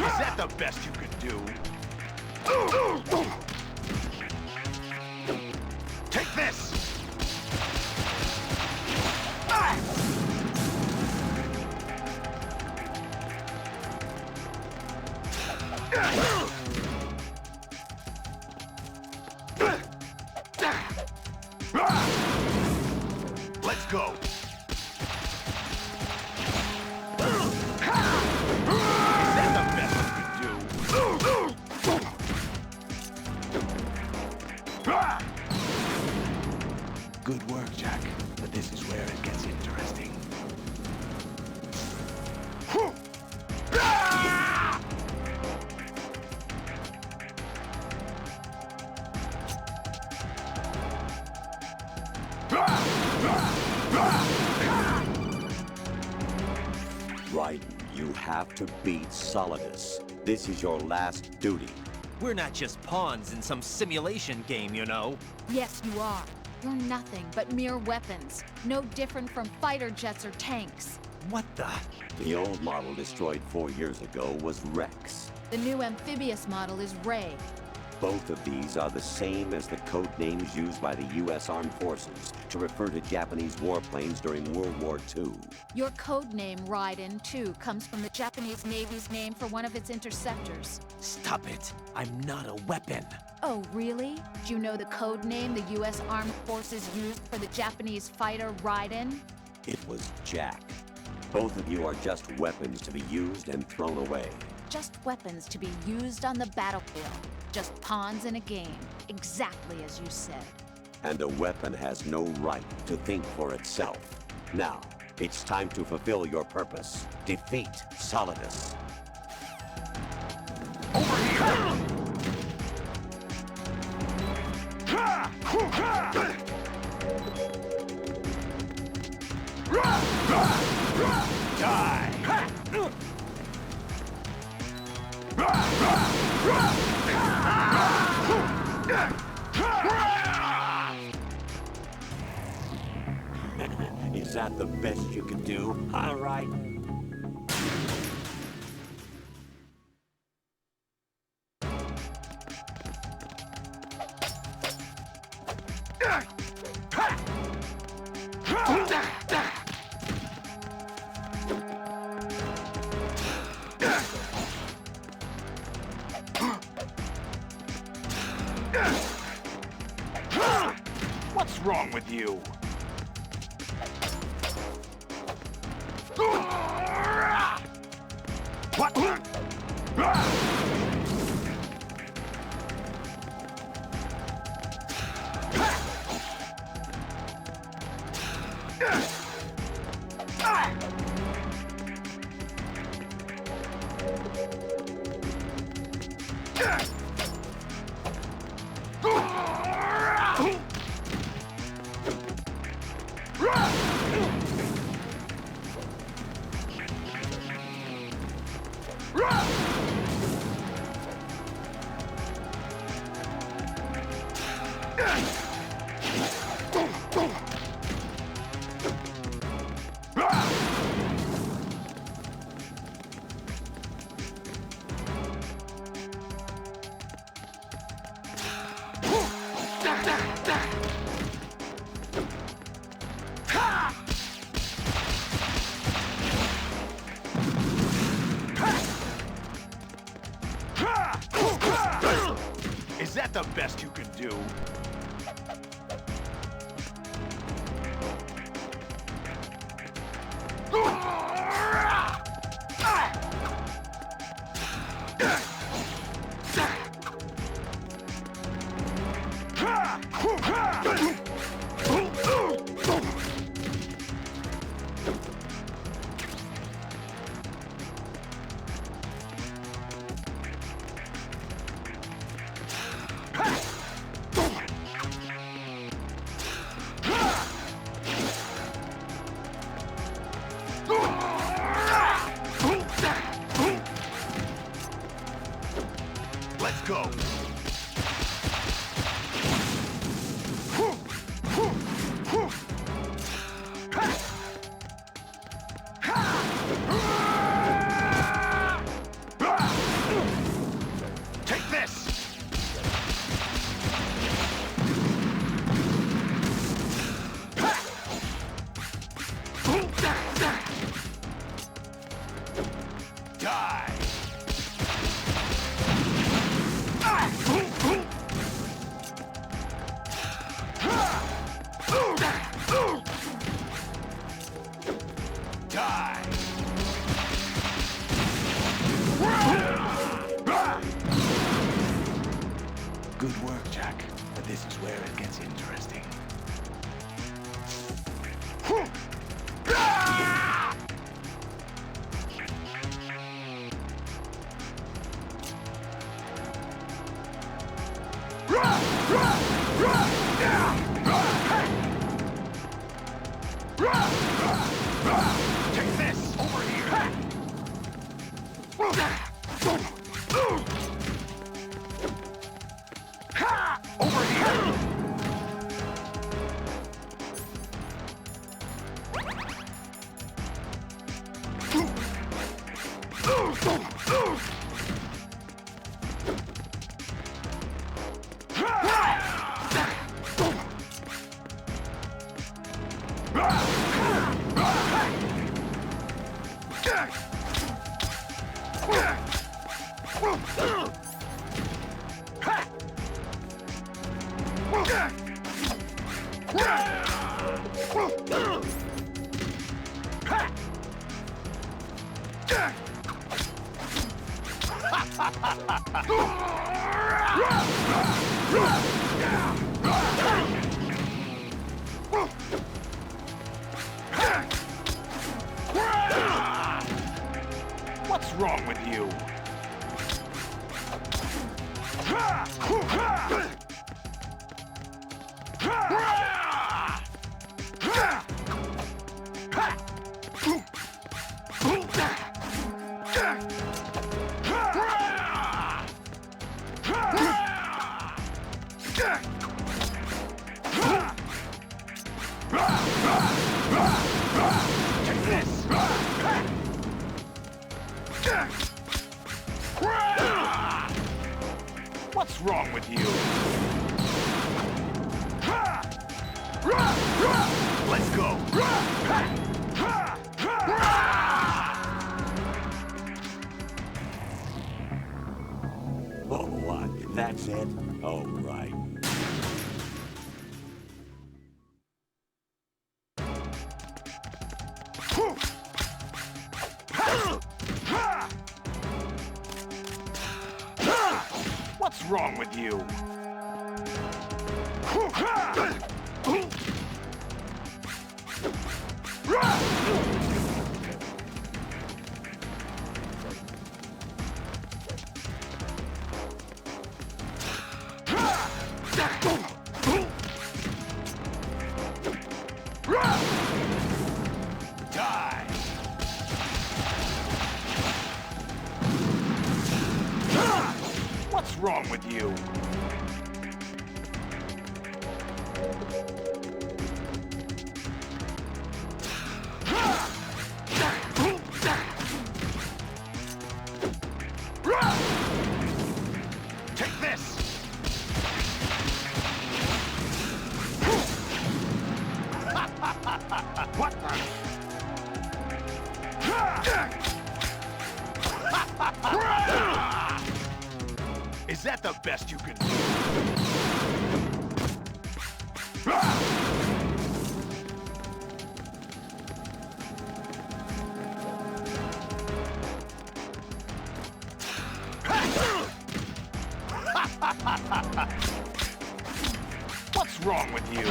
Is that the best you could do? Take this! Let's go! Is that the best you could do? Good work, Jack. But this is where it gets interesting. Raiden, you have to beat Solidus. This is your last duty. We're not just pawns in some simulation game, you know. Yes, you are. You're nothing but mere weapons. No different from fighter jets or tanks. What the? The old model destroyed 4 years ago was Rex. The new amphibious model is Ray. Both of these are the same as the code names used by the U.S. Armed Forces to refer to Japanese warplanes during World War II. Your code name, Raiden, too, comes from the Japanese Navy's name for one of its interceptors. Stop it. I'm not a weapon. Oh, really? Do you know the code name the U.S. Armed Forces used for the Japanese fighter Raiden? It was Jack. Both of you are just weapons to be used and thrown away. Just weapons to be used on the battlefield. Just pawns in a game, exactly as you said. And a weapon has no right to think for itself. Now, it's time to fulfill your purpose. Defeat Solidus. Over here! Is that the best you can do? All right. What's wrong with you? What? Is that the best you can do? Let's go. Take this. Die. Good work, Jack. But this is where it gets interesting. Take this! Over here! What's wrong with you? What's wrong with you? Let's go! Oh, what? That's it? Oh, right. What's wrong with you? Die! What's wrong with you? Take this! What the? Is that the best you can do? What's wrong with you?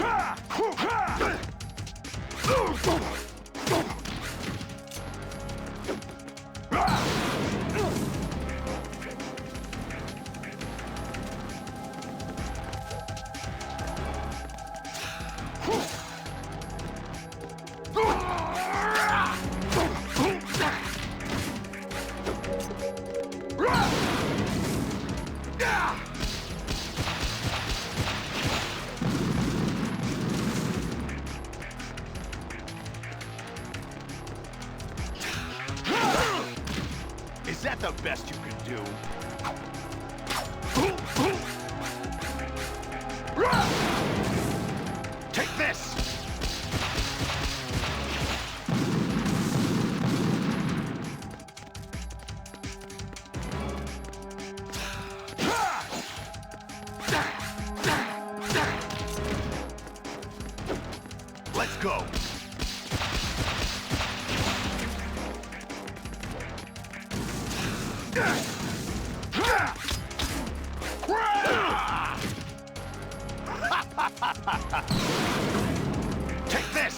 Is that the best you can do? Take this! Let's go! Take this!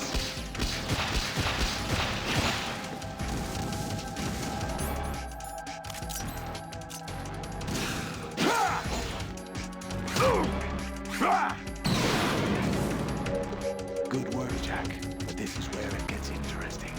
Good work, Jack. But this is where it gets interesting.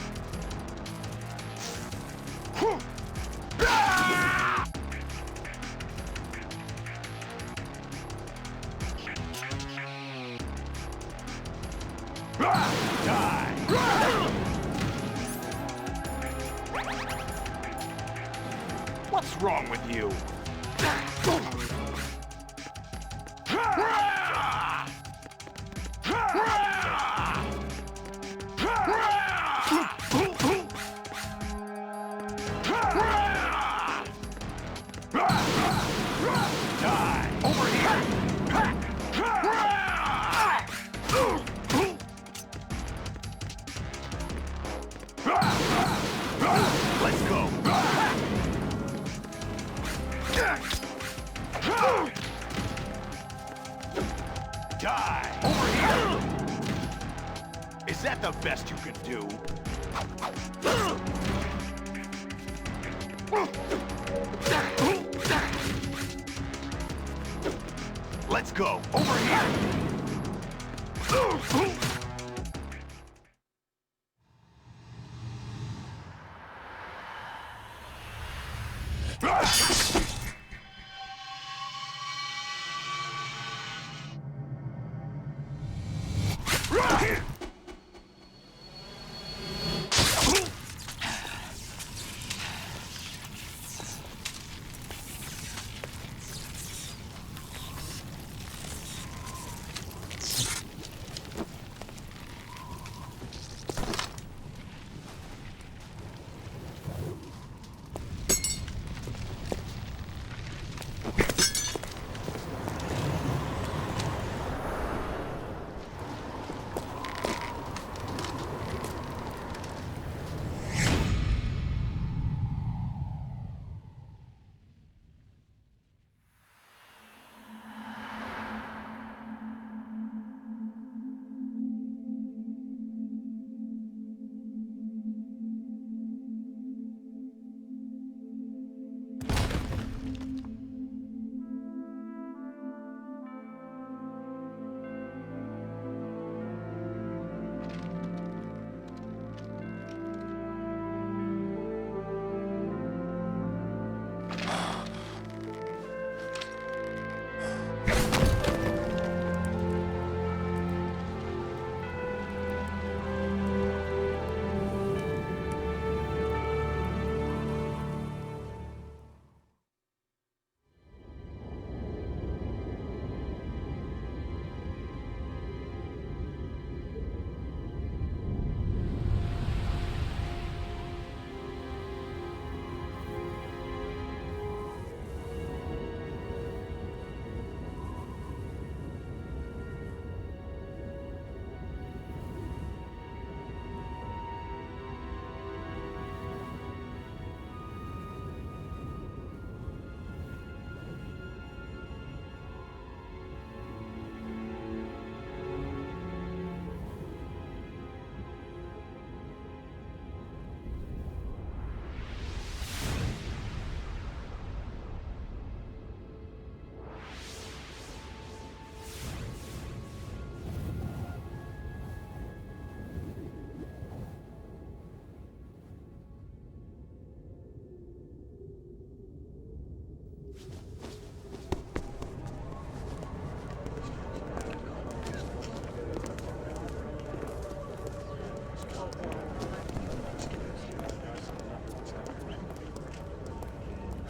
What's wrong with you? Die! Over here! Let's go! Die! Over here! Is that the best you can do? Let's go! Over here!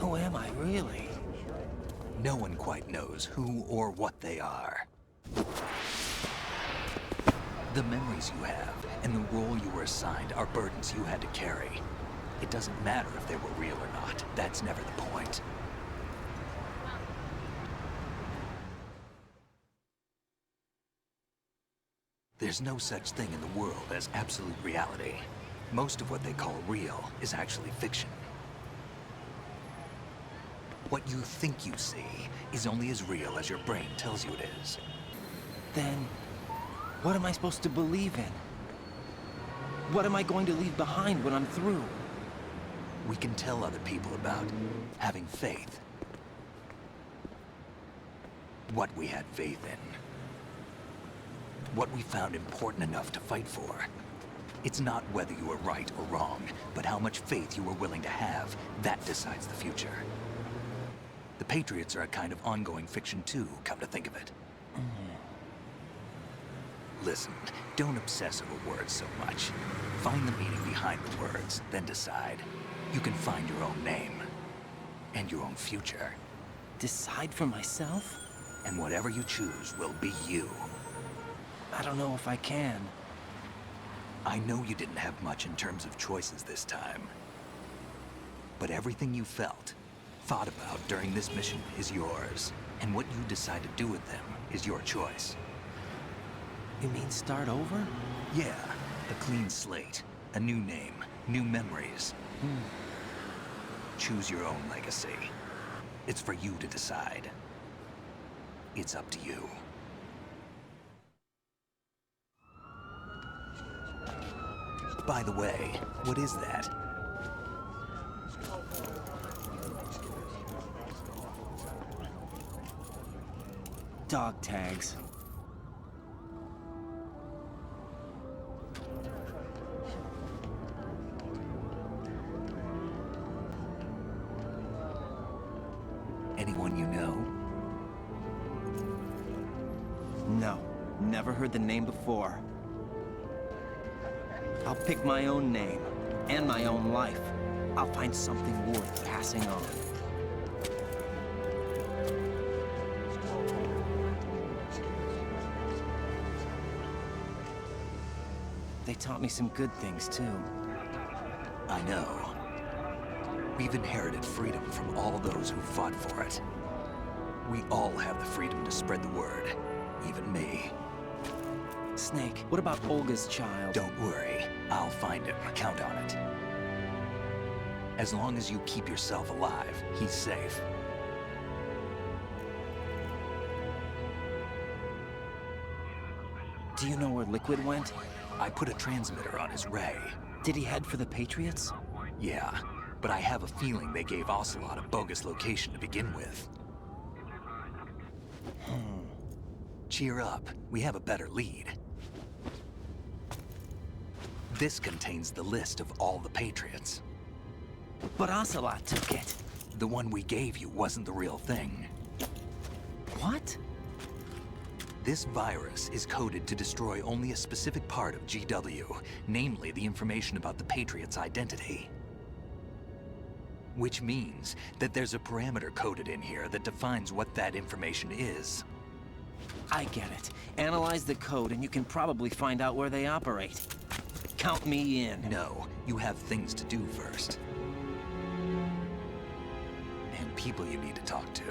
Who am I, really? No one quite knows who or what they are. The memories you have and the role you were assigned are burdens you had to carry. It doesn't matter if they were real or not. That's never the point. There's no such thing in the world as absolute reality. Most of what they call real is actually fiction. What you think you see is only as real as your brain tells you it is. Then, what am I supposed to believe in? What am I going to leave behind when I'm through? We can tell other people about having faith. What we had faith in. What we found important enough to fight for. It's not whether you were right or wrong, but how much faith you were willing to have. That decides the future. The Patriots are a kind of ongoing fiction too, come to think of it. Listen, don't obsess over words so much. Find the meaning behind the words, then decide. You can find your own name. and your own future. Decide for myself? And whatever you choose will be you. I don't know if I can. I know you didn't have much in terms of choices this time. But everything you felt, thought about during this mission is yours. And what you decide to do with them is your choice. You mean start over? Yeah, a clean slate, a new name, new memories. Choose your own legacy. It's for you to decide. It's up to you. By the way, what is that? Dog tags. Anyone you know? No, never heard the name before. I'll pick my own name, and my own life. I'll find something worth passing on. They taught me some good things, too. I know. We've inherited freedom from all those who fought for it. We all have the freedom to spread the word, even me. Snake, what about Olga's child? Don't worry, I'll find him. Count on it. As long as you keep yourself alive, he's safe. Do you know where Liquid went? I put a transmitter on his ray. Did he head for the Patriots? Yeah, but I have a feeling they gave Ocelot a bogus location to begin with. Cheer up, we have a better lead. This contains the list of all the Patriots. But Ocelot took it. The one we gave you wasn't the real thing. What? This virus is coded to destroy only a specific part of GW, namely the information about the Patriots' identity. Which means that there's a parameter coded in here that defines what that information is. I get it. Analyze the code and you can probably find out where they operate. Count me in. No, you have things to do first. And people you need to talk to.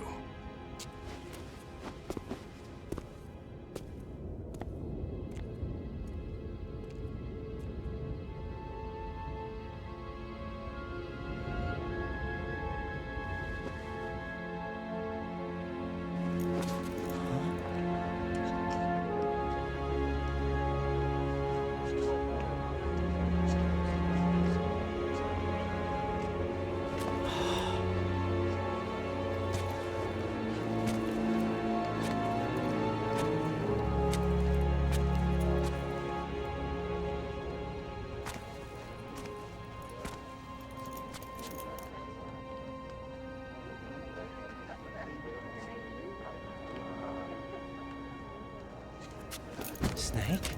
Snake?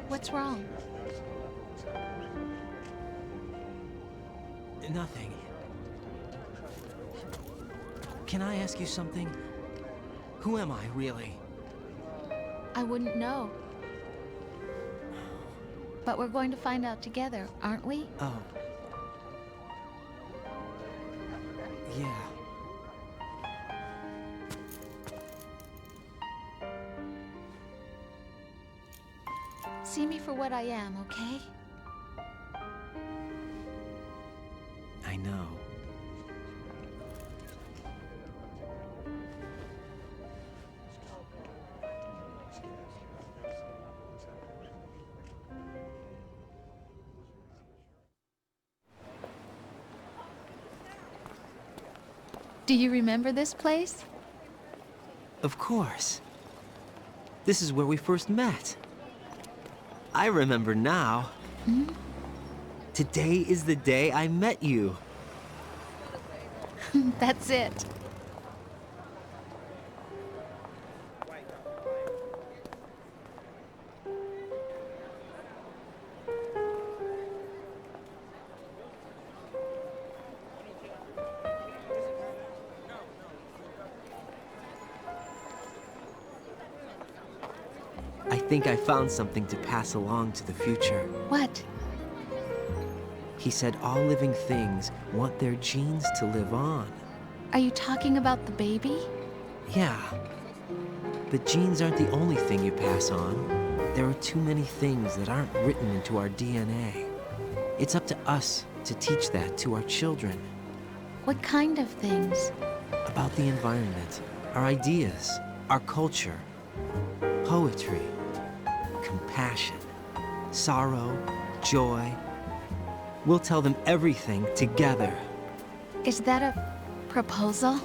What's wrong? Nothing. Can I ask you something? Who am I, really? I wouldn't know. But we're going to find out together, aren't we? Oh. Yeah. See me for what I am, okay? I know. Do you remember this place? Of course. This is where we first met. I remember now. Hmm? Today is the day I met you. That's it. think I found something to pass along to the future. What? He said all living things want their genes to live on. Are you talking about the baby? Yeah. But genes aren't the only thing you pass on. There are too many things that aren't written into our DNA. It's up to us to teach that to our children. What kind of things? About the environment, our ideas, our culture, poetry, compassion, sorrow, joy. We'll tell them everything together. Is that a proposal?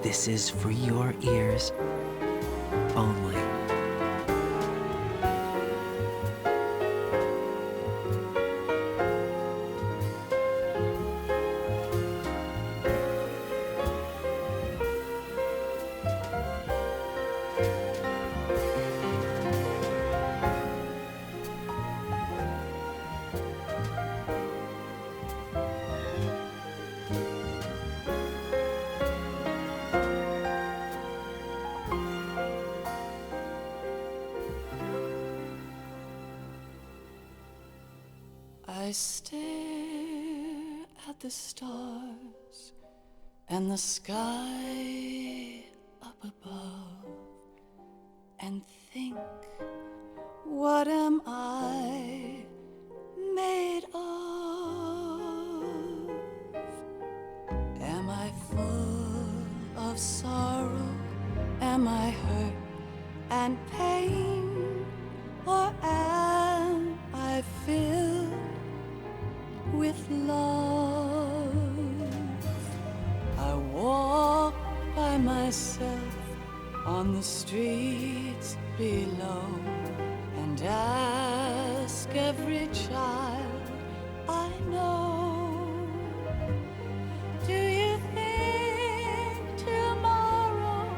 This is for your ears only. I stare at the stars and the sky up above and think, what am I made of? Am I full of sorrow? Am I hurt and pain? Or am I filled with love? I walk by myself on the streets below and ask every child I know, do you think tomorrow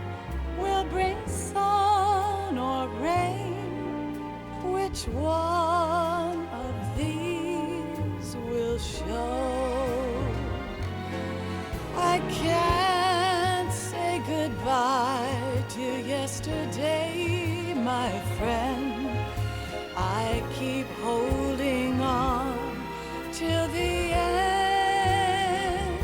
will bring sun or rain? Which one of these will show? I can't say goodbye to yesterday, my friend. I keep holding on till the end.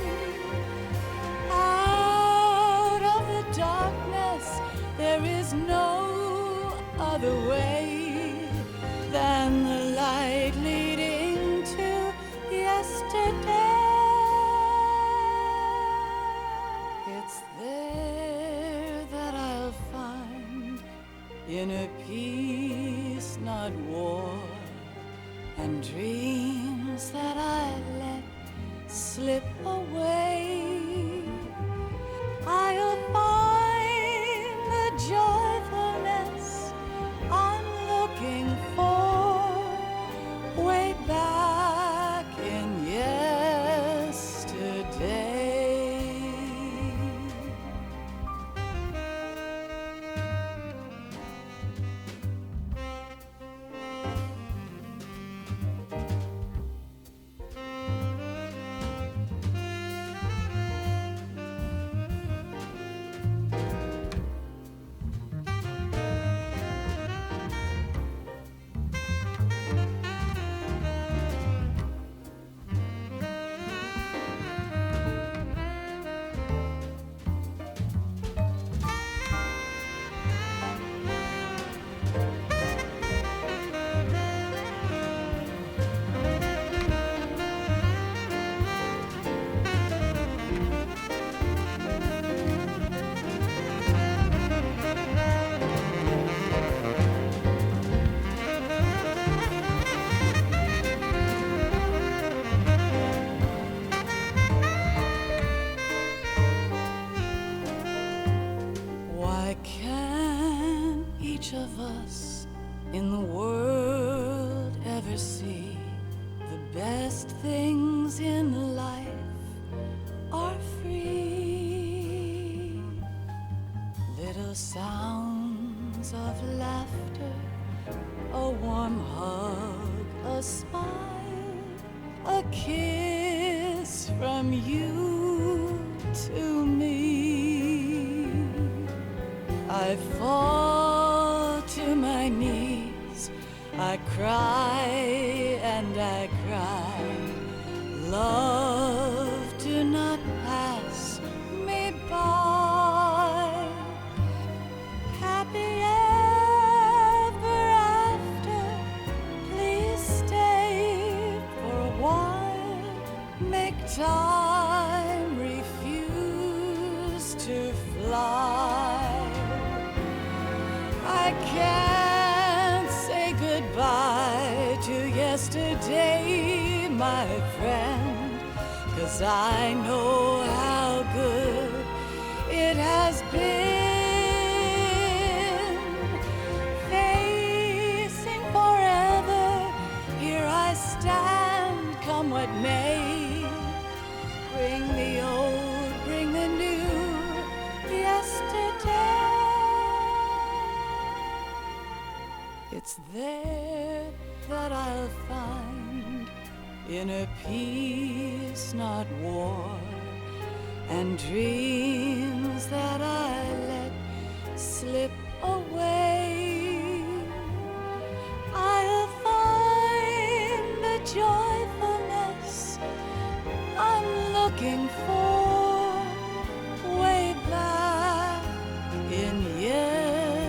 Out of the darkness, there is no other way than the light leading to yesterday. It's there that I'll find inner peace, not war, and dreams that I let slip away. I'll find the joyfulness I'm looking for way back in yesterday. Why can't each of us in the world ever see the best things in life are free? Little sounds of laughter, a warm hug, a smile, a kiss from you to me. I fall to my knees I cry and I cry. Love, do not pass me by. Happy ever after, please stay for a while. Make time refuse to fly. I can't say goodbye to yesterday, my friend, 'cause I know how good it has been. Facing forever, here I stand, come what may. Bring the old, bring the new, yesterday. It's there that I'll find inner peace, not war, and dreams that I let slip away. I'll find the joyfulness I'm looking for way back in yesterday.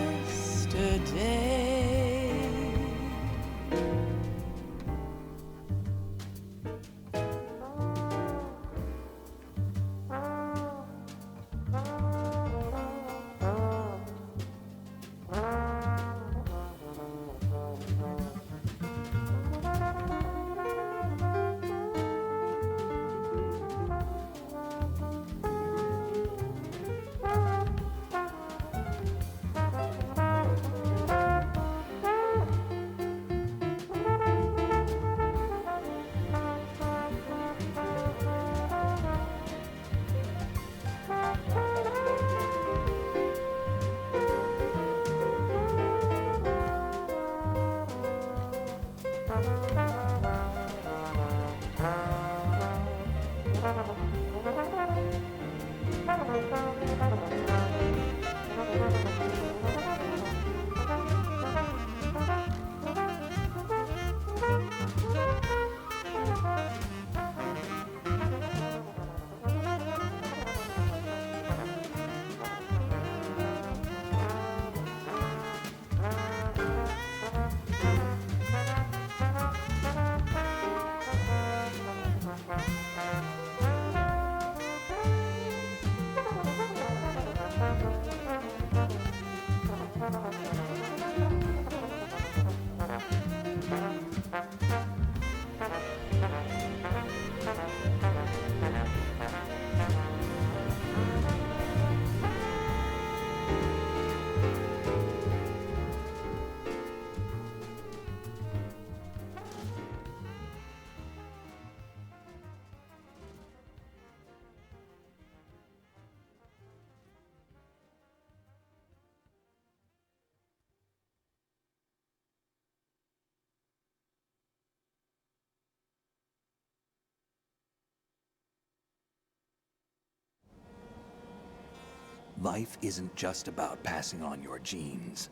Life isn't just about passing on your genes.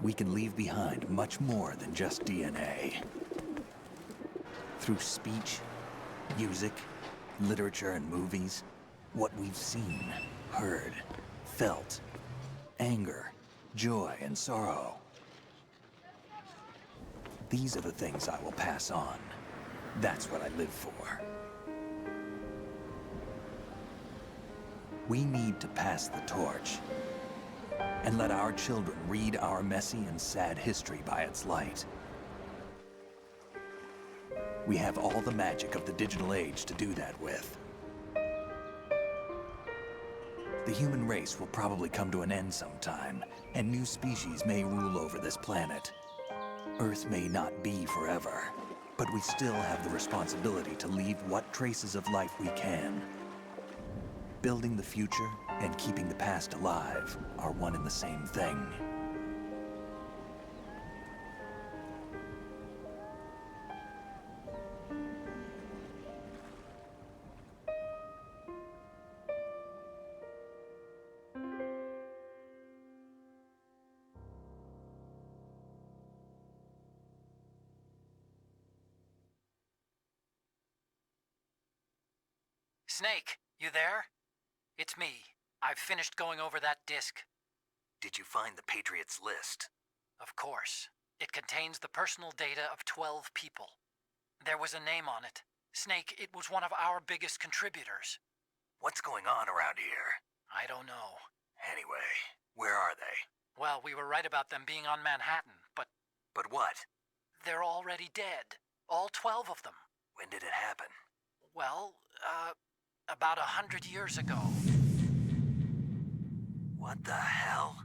We can leave behind much more than just DNA. Through speech, music, literature, and movies, what we've seen, heard, felt, anger, joy, and sorrow. These are the things I will pass on. That's what I live for. We need to pass the torch and let our children read our messy and sad history by its light. We have all the magic of the digital age to do that with. The human race will probably come to an end sometime, and new species may rule over this planet. Earth may not be forever, but we still have the responsibility to leave what traces of life we can. Building the future and keeping the past alive are one and the same thing. Snake, you there? It's me. I've finished going over that disk. Did you find the Patriots list? Of course. It contains the personal data of 12 people. There was a name on it. Snake, it was one of our biggest contributors. What's going on around here? I don't know. Anyway, where are they? Well, we were right about them being on Manhattan, but... But what? They're already dead. All 12 of them. When did it happen? Well, about 100 years ago. What the hell?